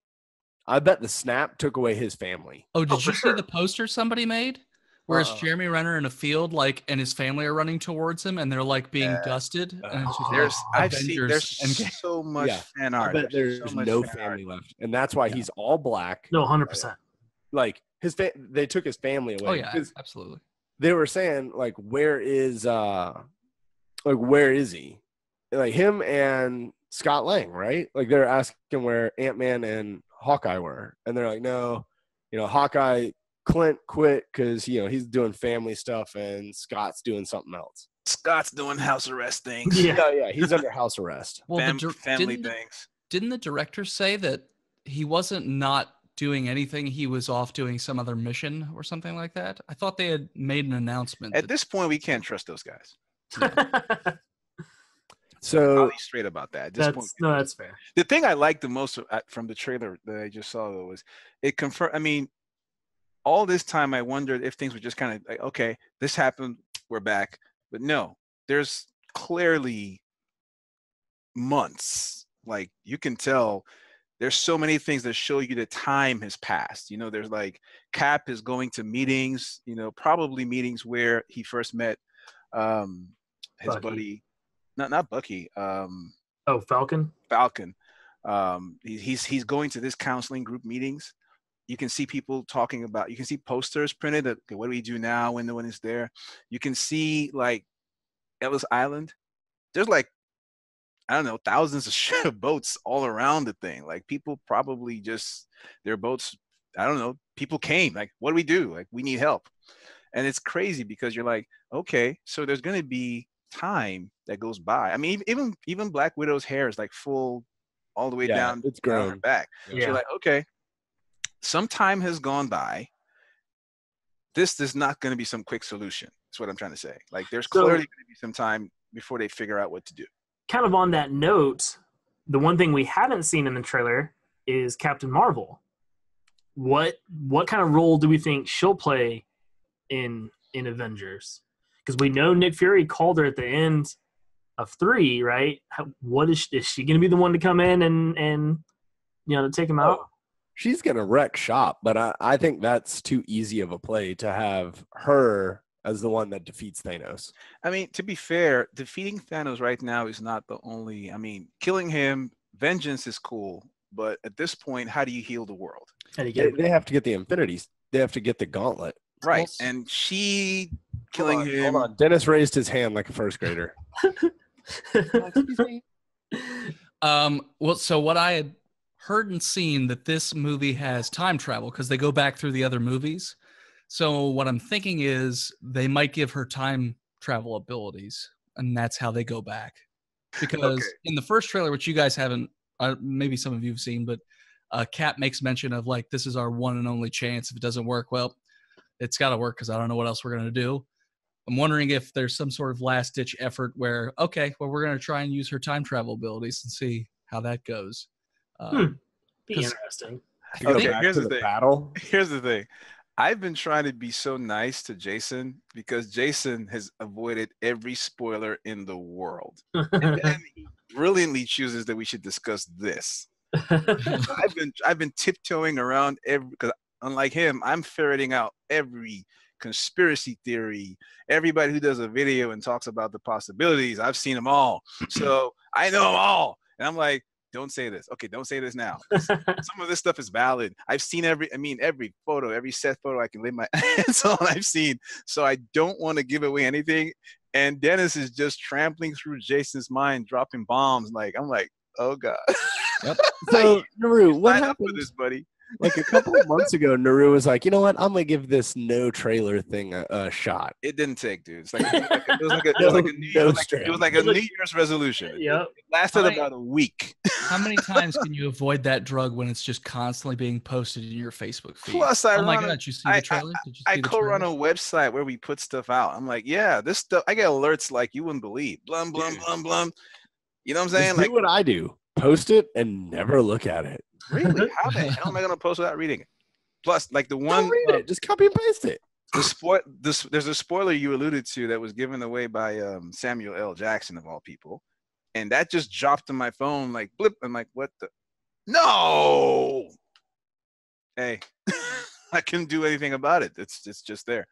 I bet the snap took away his family. Oh, did for you see sure. the poster somebody made? Where it's Jeremy Renner in a field, like, and his family are running towards him, and they're like being dusted. And it's just like, Avengers Endgame. So much Yeah. fan I art. bet there's so much no fan art. family left, and that's why he's all black. No, 100%. Like they took his family away. Oh yeah, 'Cause absolutely. they were saying like, where is he? Like him and Scott Lang, right? Like they're asking where Ant-Man and Hawkeye were, and they're like, no, Hawkeye. Clint quit because he's doing family stuff and Scott's doing something else. Scott's doing house arrest things. Yeah, he's under house arrest. Well, Family things. Didn't the director say that he wasn't not doing anything? He was off doing some other mission or something like that. I thought they had made an announcement. At this point, we can't trust those guys. So I'll be straight about that. At this point, that's fair. the thing I liked the most from the trailer that I just saw though was it confirmed. I mean, all this time I wondered if things were just kind of like, okay, this happened, we're back. But no, there's clearly months. Like you can tell there's so many things that show you that time has passed. You know, there's like Cap is going to meetings, you know, probably meetings where he first met his Bucky. buddy, not Bucky. Oh, Falcon. Falcon. He's going to this counseling group meetings. You can see people talking about. You can see posters printed. That, okay, what do we do now when no one is there? You can see like Ellis Island. There's like, I don't know, thousands of boats all around the thing. Like people probably just their boats. I don't know. People came. Like, what do we do? Like, we need help. And it's crazy because you're like, okay, so there's going to be time that goes by. I mean, even Black Widow's hair is like full all the way down. It's down grown her back. Yeah. So you're like, okay, some time has gone by. This is not going to be some quick solution. That's what I'm trying to say. Like, there's clearly going to be some time before they figure out what to do. Kind of on that note, the one thing we haven't seen in the trailer is Captain Marvel. What kind of role do we think she'll play in Avengers? Because we know Nick Fury called her at the end of 3, right? What is she going to be the one to come in and to take him out? She's going to wreck shop, but I think that's too easy of a play to have her as the one that defeats Thanos. I mean, to be fair, defeating Thanos right now is not the only. I mean, killing him, vengeance is cool, but at this point, how do you heal the world? How do you get They have to get the Infinities. They have to get the gauntlet. Right, and she killing him. Hold on. Dennis raised his hand like a first grader. Excuse me. Well, so what I had heard and seen that this movie has time travel because they go back through the other movies. So what I'm thinking is they might give her time travel abilities, and that's how they go back. Because in the first trailer, which you guys haven't, maybe some of you have seen, but Cap makes mention of like, this is our one and only chance. If it doesn't work, well, it's got to work because I don't know what else we're going to do. I'm wondering if there's some sort of last-ditch effort where, okay, well, we're going to try and use her time travel abilities and see how that goes. Be interesting. Okay, here's the thing. Battle. Here's the thing. I've been trying to be so nice to Jason because Jason has avoided every spoiler in the world. And then he brilliantly chooses that we should discuss this. I've been tiptoeing around because unlike him, I'm ferreting out every conspiracy theory. Everybody who does a video and talks about the possibilities, I've seen them all. So I know them all. And I'm like, don't say this. Okay, don't say this now. Some of this stuff is valid. I've seen every photo, every set photo I can lay my hands on, I've seen. So I don't want to give away anything. And Dennis is just trampling through Jason's mind, dropping bombs. Like, I'm like, oh God. Yep. So, Naru, what happened? With this, buddy? Like a couple of months ago, Naru was like, you know what? I'm going to give this no trailer thing a shot. It didn't take, dude. It's like it was like a New Year's resolution. Yep. It lasted about a week. How many times can you avoid that drug when it's just constantly being posted in your Facebook feed? Plus, oh my God, did you see the trailer? I co-run a website where we put stuff out. I'm like, yeah, this stuff. I get alerts like you wouldn't believe. Blum, blum, blum, blum. You know what I'm saying? Just do what I do. Post it and never look at it. Really? How the hell am I going to post without reading it? Plus, like the one. Don't read it. Just copy and paste it. There's a spoiler you alluded to that was given away by Samuel L. Jackson, of all people. And that just dropped on my phone like blip. I'm like, what the? No! Hey, I couldn't do anything about it. It's just there.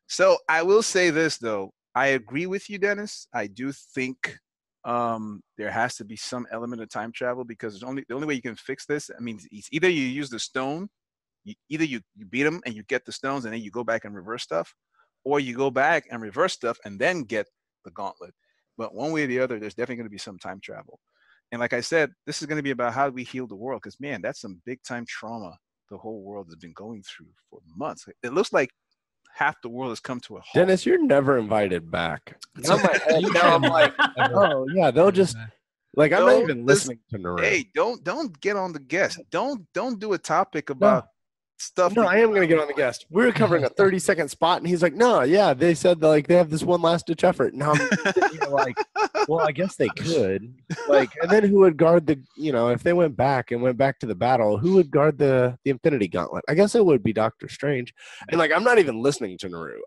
So I will say this, though. I agree with you, Dennis. I do think there has to be some element of time travel because the only way you can fix this. I mean, it's either you use the stone, either you beat them and you get the stones and then you go back and reverse stuff, or you go back and reverse stuff and then get the gauntlet. But one way or the other, there's definitely going to be some time travel. And like I said, this is going to be about how do we heal the world because, man, that's some big time trauma the whole world has been going through for months. It looks like half the world has come to a halt. Dennis, you're never invited back. Now I'm like, oh yeah, they'll just like I'm not even listening to Naru. Hey, don't get on the guest. Don't do a topic about stuff. No, I am gonna get on the guest. We were covering a 30-second spot, and he's like, no, yeah, they said like they have this one last ditch effort. And I'm like, well, I guess they could. Like, and then who would guard the? If they went back to the battle, who would guard the Infinity Gauntlet? I guess it would be Doctor Strange. And like, I'm not even listening to Naru.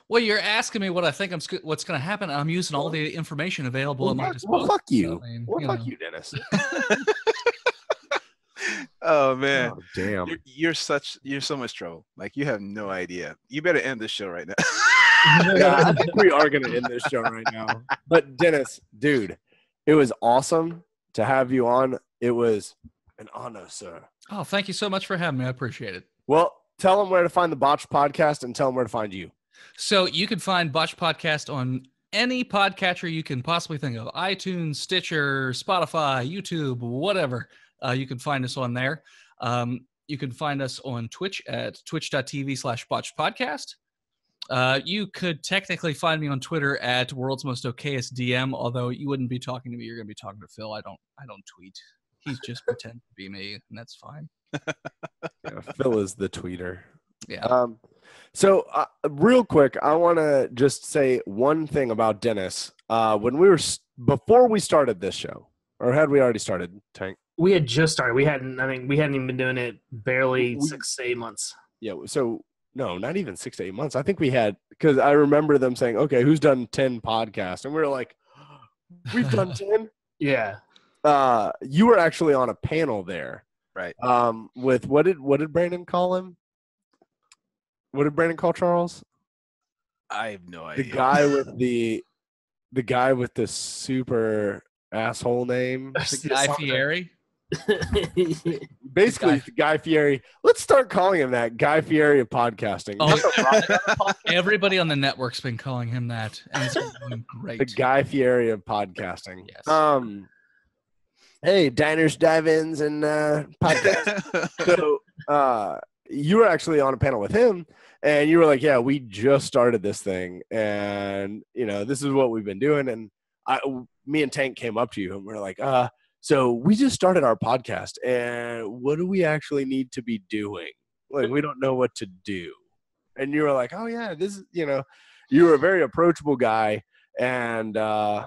Well, you're asking me what I think what's going to happen. I'm using all the information available at my disposal. Well, fuck you. Fuck you, Dennis. Oh man, Oh, damn. you're so much trouble. Like you have no idea. You better end this show right now. Yeah, I think we are going to end this show right now. But Dennis, dude, it was awesome to have you on. It was an honor, sir. Oh, thank you so much for having me. I appreciate it. Well, tell them where to find the Botched podcast and tell them where to find you. So you can find Botched Podcast on any podcatcher you can possibly think of. iTunes, Stitcher, Spotify, YouTube, whatever. You can find us on there. You can find us on Twitch at twitch.tv/botchedpodcast. You could technically find me on Twitter at World's Most Okayest DM, although you wouldn't be talking to me. You're going to be talking to Phil. I don't tweet. He's just pretend to be me, and that's fine. Yeah, Phil is the tweeter. Yeah. So real quick, I want to just say one thing about Dennis. Before we started this show, or had we already started, Tank? We had just started. We hadn't even been doing it barely 6 to 8 months. Yeah. So no, not even 6 to 8 months. I think we had, because I remember them saying, "Okay, who's done 10 podcasts?" And we were like, "We've done 10." Yeah. You were actually on a panel there, Right. With what did Brandon call him? What did Brandon call Charles? I have no idea. The guy with the super asshole name. Guy Fieri. Basically, Guy Fieri. Let's start calling him that. Guy Fieri of podcasting. Oh, everybody on the network's been calling him that, and it's been doing great. The Guy Fieri of podcasting. Yes. Hey, diners, dive-ins, and podcasts. So, you were actually on a panel with him, and you were like, "Yeah, we just started this thing, and this is what we've been doing." And me and Tank came up to you, and we are like, so we just started our podcast, and what do we actually need to be doing? Like, we don't know what to do." And you were like, "Oh yeah, this is," you were a very approachable guy, and I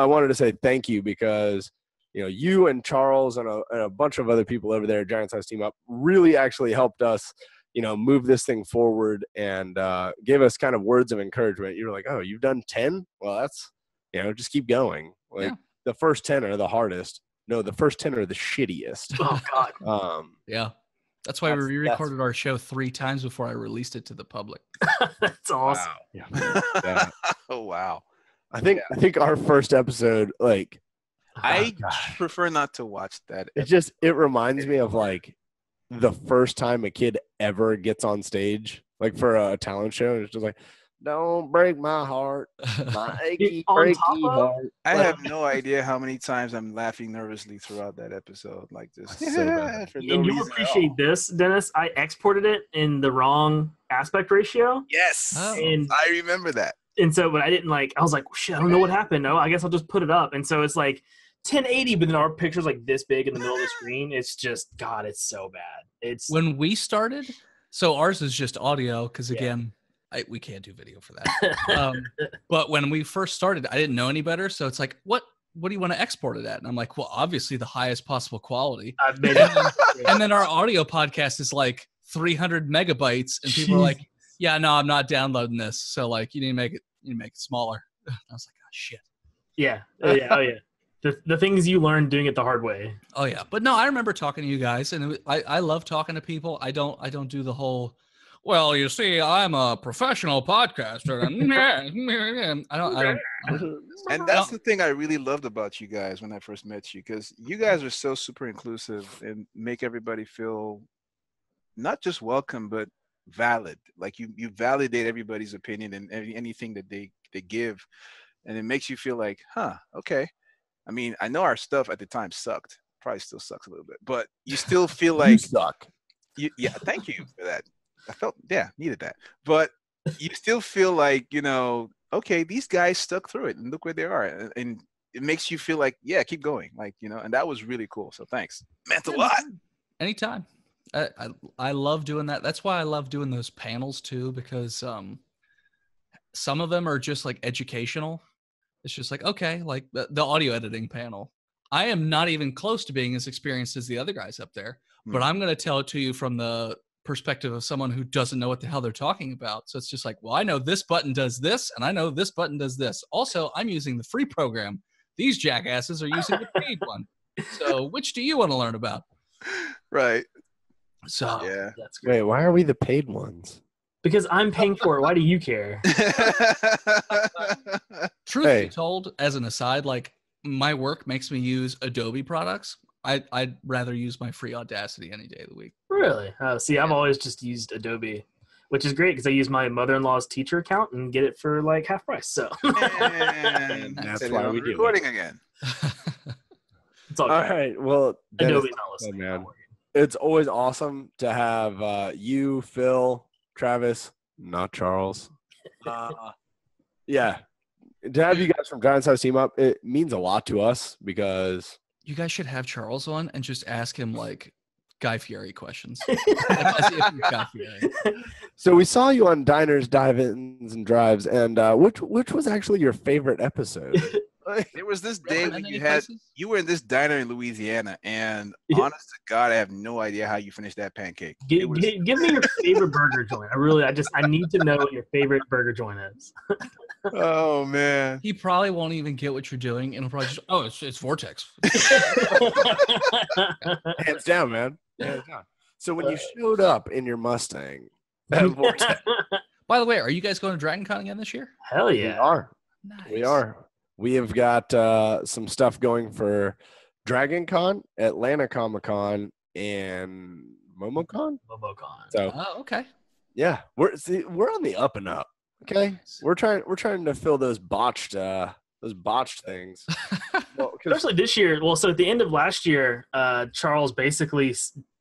wanted to say thank you because you and Charles and a bunch of other people over there at Giant Size Team Up really actually helped us move this thing forward and gave us kind of words of encouragement. You were like, "Oh, you've done 10? Well, that's just keep going." Like, the first 10 are the hardest. No, the first 10 are the shittiest. Oh God. Yeah. That's why we re-recorded our show 3 times before I released it to the public. That's awesome. Wow. Yeah. Oh wow. I think our first episode, like, I prefer not to watch that. It reminds me of like the first time a kid ever gets on stage, like for a talent show. It's just like, "Don't break my heart, my achy, breaky heart." I have no idea how many times I'm laughing nervously throughout that episode. Like this. So bad. For no And you'll reason at appreciate all. this, Dennis. I exported it in the wrong aspect ratio. Yes. Oh. And I remember that. And so, but I didn't I was like, shit, I don't know what happened. No, I guess I'll just put it up. And so it's like 1080, but then our picture's like this big in the middle of the screen. It's just, God, it's so bad. It's When we started, so ours is just audio because, again, we can't do video for that. But when we first started, I didn't know any better. So it's like, what do you want to export it at? And I'm like, well, obviously the highest possible quality. I've made it. And then our audio podcast is like 300 megabytes. And people are like, "Yeah, no, I'm not downloading this. So like, you need to make it smaller." I was like, "Oh shit." Yeah. Oh yeah. The things you learn doing it the hard way. Oh yeah. But no, I remember talking to you guys, and I love talking to people. I don't do the whole, "Well, you see, I'm a professional podcaster." I don't. And that's the thing I really loved about you guys when I first met you, because you guys are so super inclusive and make everybody feel not just welcome, but valid. Like you validate everybody's opinion and anything that they give, and it makes you feel like, okay. I mean, I know our stuff at the time sucked, probably still sucks a little bit, but you still feel like You suck. yeah, thank you for that. I felt needed that, but you still feel like okay, these guys stuck through it and look where they are, and it makes you feel like keep going, like and that was really cool. So thanks, meant a lot. Anytime. I love doing that. That's why I love doing those panels too, because some of them are just like educational. It's just like, okay, like the audio editing panel. I am not even close to being as experienced as the other guys up there, but I'm going to tell it to you from the perspective of someone who doesn't know what the hell they're talking about. So it's just like, well, I know this button does this, and I know this button does this. Also, I'm using the free program. These jackasses are using the paid one. So, which do you want to learn about? Right. So, Yeah. That's great. Wait, why are we the paid ones? Because I'm paying for it. Why do you care? truth Hey. be told, as an aside, like my work makes me use Adobe products. I'd rather use my free Audacity any day of the week. Really? See, I've always just used Adobe, which is great because I use my mother-in-law's teacher account and get it for like half price. So And That's said it why on we the do it. recording again. it's all All good. right. Well, Dennis, Adobe's not listening. man. Don't worry. it's always awesome to have you, Phil, Travis, not Charles. Yeah. To have you guys from Giant Size Team Up, it means a lot to us because You guys should have Charles on and just ask him like Guy Fieri questions. Like, as if you're Guy Fieri. so we saw you on Diners, Dive-Ins, and Drives, and which was actually your favorite episode? There was this day when Recommend any you places? were in this diner in Louisiana, and Yeah. honest to God, I have no idea how you finished that pancake. Give, It was- give me your favorite burger joint. I need to know what your favorite burger joint is. oh man. He probably won't even get what you're doing, and he'll probably just, oh, it's Vortex. Hands down, man. Hands down. So when you showed up in your Mustang, at Vortex, By the way, are you guys going to Dragon Con again this year? Hell we yeah. are. Nice. We are. We have got some stuff going for Dragon Con, Atlanta Comic Con, and MomoCon. MomoCon. So Oh, okay. yeah, we're on the up and up. Okay, we're trying to fill those botched things. Well, 'cause- Especially this year. Well, so at the end of last year, Charles basically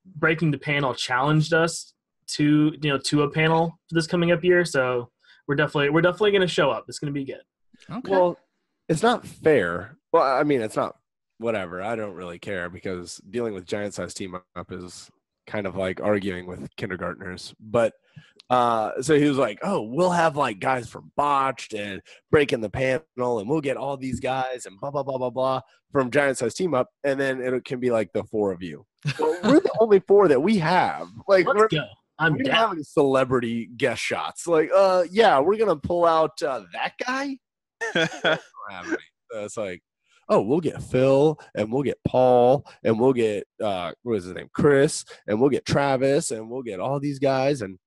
breaking the panel challenged us to a panel for this coming up year. So we're definitely going to show up. It's going to be good. Okay. well, it's not fair. Well, I mean, it's not whatever. I don't really care because dealing with Giant Size Team Up is kind of like arguing with kindergartners. But so he was like, "Oh, we'll have like guys from Botched and Breaking the Panel, and we'll get all these guys and blah blah blah blah blah from Giant Size Team Up, and then it can be like the four of you." Well, we're the only four that we have. Like, Let's go. I'm we don't down. have any celebrity guest shots. Like, yeah, we're gonna pull out that guy. We don't have any. So it's like, oh, we'll get Phil and we'll get Paul and we'll get what is his name, Chris, and we'll get Travis and we'll get all these guys and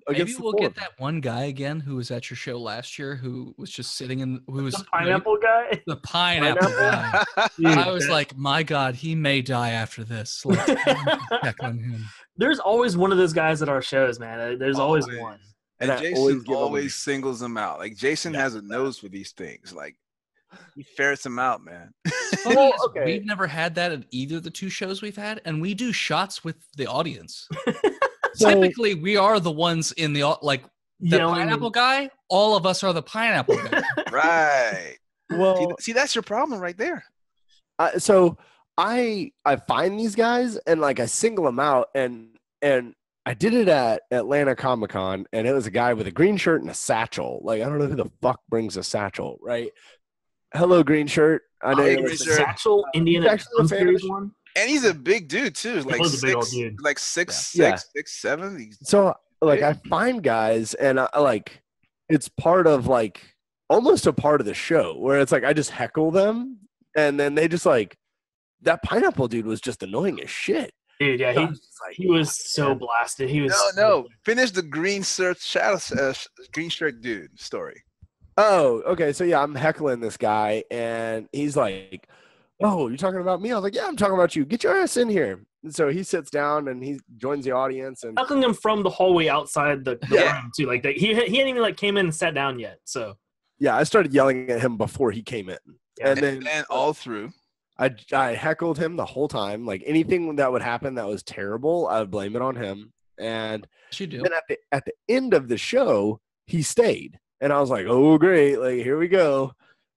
Maybe against the we'll four get of them. that one guy again who was at your show last year who was just sitting in who was The pineapple guy. the pineapple guy. Dude, I was that- like, my God, he may die after this. Let's check on him. There's always one of those guys at our shows, man. There's always Always. one. And And I Jason always give always, him a- singles them out. Like Jason has a nose for these things. Like he ferrets them out, man. Funny Well, is, okay. we've never had that at either of the two shows we've had, and we do shots with the audience. So- Typically, we are the ones in the like the Yelling. pineapple guy. All of us are the pineapple guy. Right. Well, See, that's your problem right there. so I find these guys and like I single them out and I did it at Atlanta Comic Con and it was a guy with a green shirt and a satchel. Like I don't know who the fuck brings a satchel, right? Hello, green shirt. I know Hey, you're green The shirt. Satchel Indiana He's actually a Jones fan of series the one. And he's a big dude too. Like was a big old six, dude. like six, Yeah. six, 6'7". He's- So like I find guys and I like it's part of like almost a part of the show where it's like I just heckle them and then they just like that pineapple dude was just annoying as shit. Dude, yeah, I was just like, he was so blasted. He was No. Finish the green shirt dude story. Oh, okay. So yeah, I'm heckling this guy, and he's like, "Oh, you're talking about me?" I was like, "Yeah, I'm talking about you. Get your ass in here." And so he sits down and he joins the audience, and Huckling him from the hallway outside the Yeah. room too. Like he hadn't even like came in and sat down yet. So yeah, I started yelling at him before he came in, Yeah. and then And all through. I heckled him the whole time. Like anything that would happen that was terrible, I would blame it on him. And You do. then at the end of the show, he stayed, and I was like, "Oh, great! Like here we go."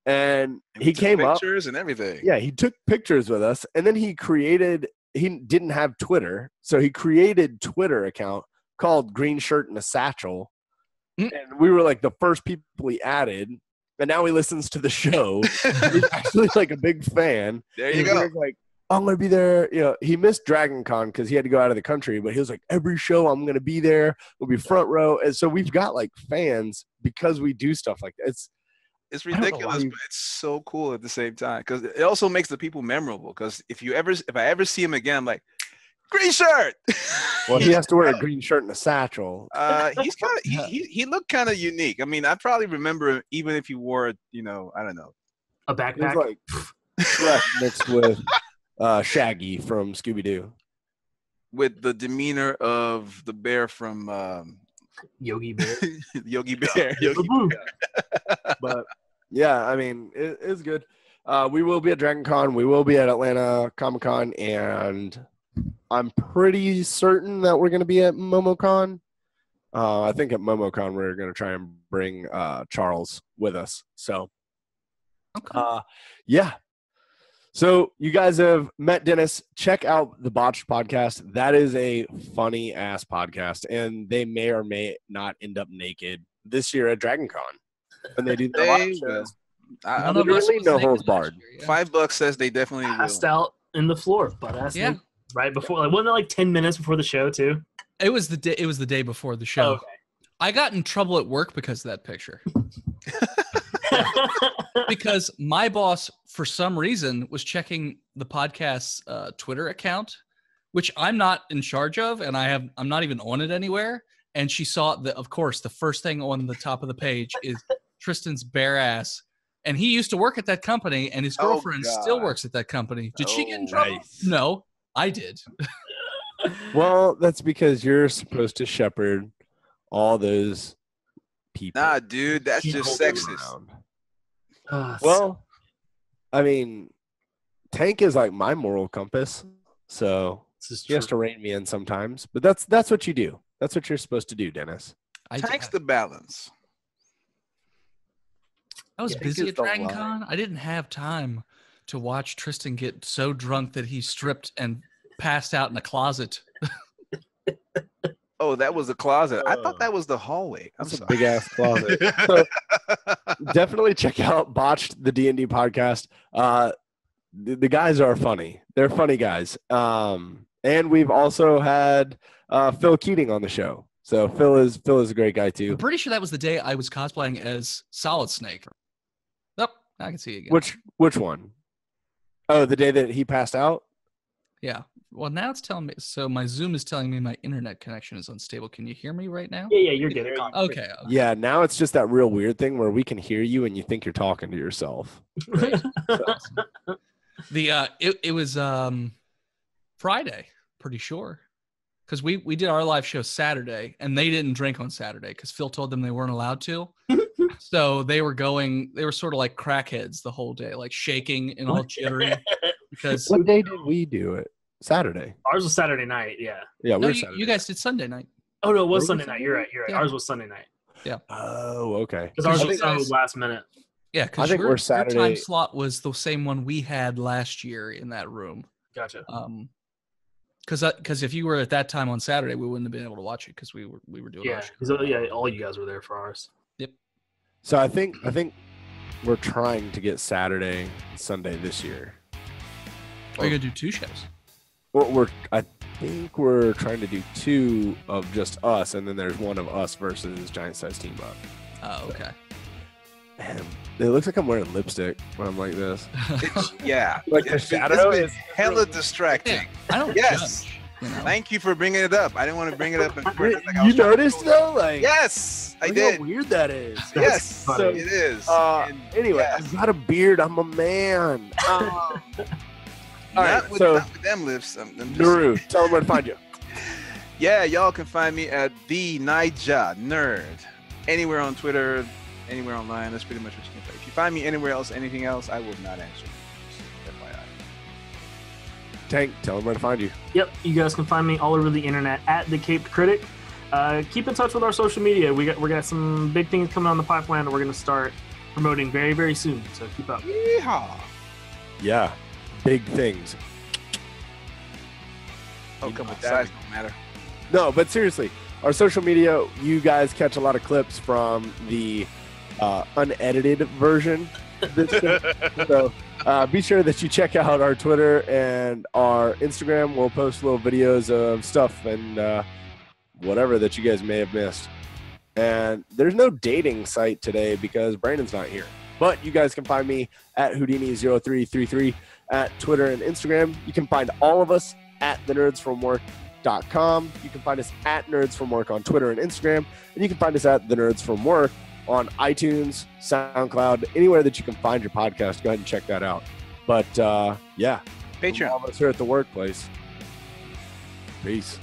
And And he we took came up. pictures and everything. Yeah, he took pictures with us, and then he didn't have Twitter, so he created Twitter account called Green Shirt and a Satchel, Mm. and we were like the first people he added, and now he listens to the show. He's actually like a big fan. There you And go. we're like, I'm gonna be there. You know, he missed Dragon Con because he had to go out of the country, but he was like, every show I'm gonna be there. We'll be front row, and so we've got like fans because we do stuff like that. It's don't know why ridiculous, you- but it's so cool at the same time because it also makes the people memorable. Because if I ever see him again, I'm like, green shirt. Well, he has to wear a green shirt and a satchel. He's kind of he looked kind of unique. I mean, I probably remember him even if he wore, I don't know. A He's backpack. like Shrek mixed with Shaggy from Scooby Doo. With the demeanor of the bear from Yogi Bear. Yogi Bear. But yeah, I mean, it's good. We will be at Dragon Con. We will be at Atlanta Comic Con, and I'm pretty certain that we're going to be at MomoCon. I think at MomoCon we're going to try and bring Charles with us. So, yeah. So you guys have met Dennis. Check out the Botched podcast. That is a funny ass podcast, and they may or may not end up naked this year at Dragon Con when they do their live shows. I None of us literally was no naked holds last barred. year, yeah. $5 says they definitely Passed will. out in the floor, butt ass. Yeah. naked, right before. Like, wasn't it like 10 minutes before the show too? It was the day. It was the day before the show. Oh, okay. I got in trouble at work because of that picture. Because my boss, for some reason, was checking the podcast's Twitter account, which I'm not in charge of, and I'm not even on it anywhere. And she saw that, of course, the first thing on the top of the page is Tristan's bare ass. And he used to work at that company, and his girlfriend still works at that company. Did she get in trouble? Nice. No, I did. Well, that's because you're supposed to shepherd all those people. Nah, dude, that's just sexist. around. Ah, Well, I mean, Tank is like my moral compass, so this is he has to rein me in sometimes. But that's what you do. That's what you're supposed to do, Dennis. Tank's the balance. I was Yeah, busy it's at the Dragon line. Con. I didn't have time to watch Tristan get so drunk that he stripped and passed out in a closet. Oh, that was the closet. I thought that was the hallway. I'm That's a sorry. big ass closet. So, definitely check out Botched, the D&D podcast. The guys are funny. They're funny guys. And we've also had Phil Keating on the show. So Phil is a great guy I'm too. pretty sure that was the day I was cosplaying as Solid Snake. Yep, I can see it again. Which one? Oh, the day that he passed out? Yeah. Well, now it's telling me. So my Zoom is telling me my internet connection is unstable. Can you hear me right now? Yeah, you're good. Okay. Yeah, now it's just that real weird thing where we can hear you and you think you're talking to yourself. Great. Awesome. It was Friday, pretty sure, because we did our live show Saturday, and they didn't drink on Saturday because Phil told them they weren't allowed to. So they were sort of like crackheads the whole day, like shaking and all jittery. Because What day did we do it? Saturday. Ours was Saturday night. Yeah. Yeah, no, we're you Saturday. guys did Sunday night. Oh no, it was Were we Sunday night. You're right. Yeah. Ours was Sunday night Oh, okay. because ours I was think so last minute. Yeah, I because think your we're time Saturday- slot was the same one we had last year in that room. Gotcha. Because if you were at that time on Saturday, we wouldn't have been able to watch it because we were doing Yeah, our show. 'cause, yeah, all you guys were there for ours. So I think we're trying to get Saturday and Sunday this year. Are you gonna do two shows? Well, I think we're trying to do 2 of just us, and then there's one of us versus Giant Size Team Up. Oh, okay. Man, it looks like I'm wearing lipstick when I'm like this. Yeah. Like the It's shadow been is hella distracting. I don't Yes. judge. You know? Thank you for bringing it up. I didn't want to bring it up. Like I You was trying to noticed do it. though? Like, Yes, I look did. how weird that is. Yes, So, it is. And anyway, yes. I've got a beard. I'm a man. All right, not with so them lips. I'm just- Naru, tell them where to find you. Yeah, y'all can find me at TheNerdsFromWork. Anywhere on Twitter, anywhere online. That's pretty much what you can find. If you find me anywhere else, anything else, I will not answer. Just FYI. Tank, tell them where to find you. Yep, you guys can find me all over the internet at the Caped Critic. Keep in touch with our social media. We got some big things coming on the pipeline that we're going to start promoting very, very soon. So keep up. Yeehaw. Yeah, big things. Oh, You know come on, what that size means. don't matter. No, but seriously, our social media, you guys catch a lot of clips from the unedited version of this show. So be sure that you check out our Twitter and our Instagram. We'll post little videos of stuff and whatever that you guys may have missed. And there's no dating site today because Brandon's not here. But you guys can find me at Houdini0333 at Twitter and Instagram. You can find all of us at TheNerdsFromWork.com. You can find us at NerdsFromWork on Twitter and Instagram. And you can find us at TheNerdsFromWork on iTunes, SoundCloud, anywhere that you can find your podcast. Go ahead and check that out. But yeah, Patreon. All of us here at the workplace. Peace.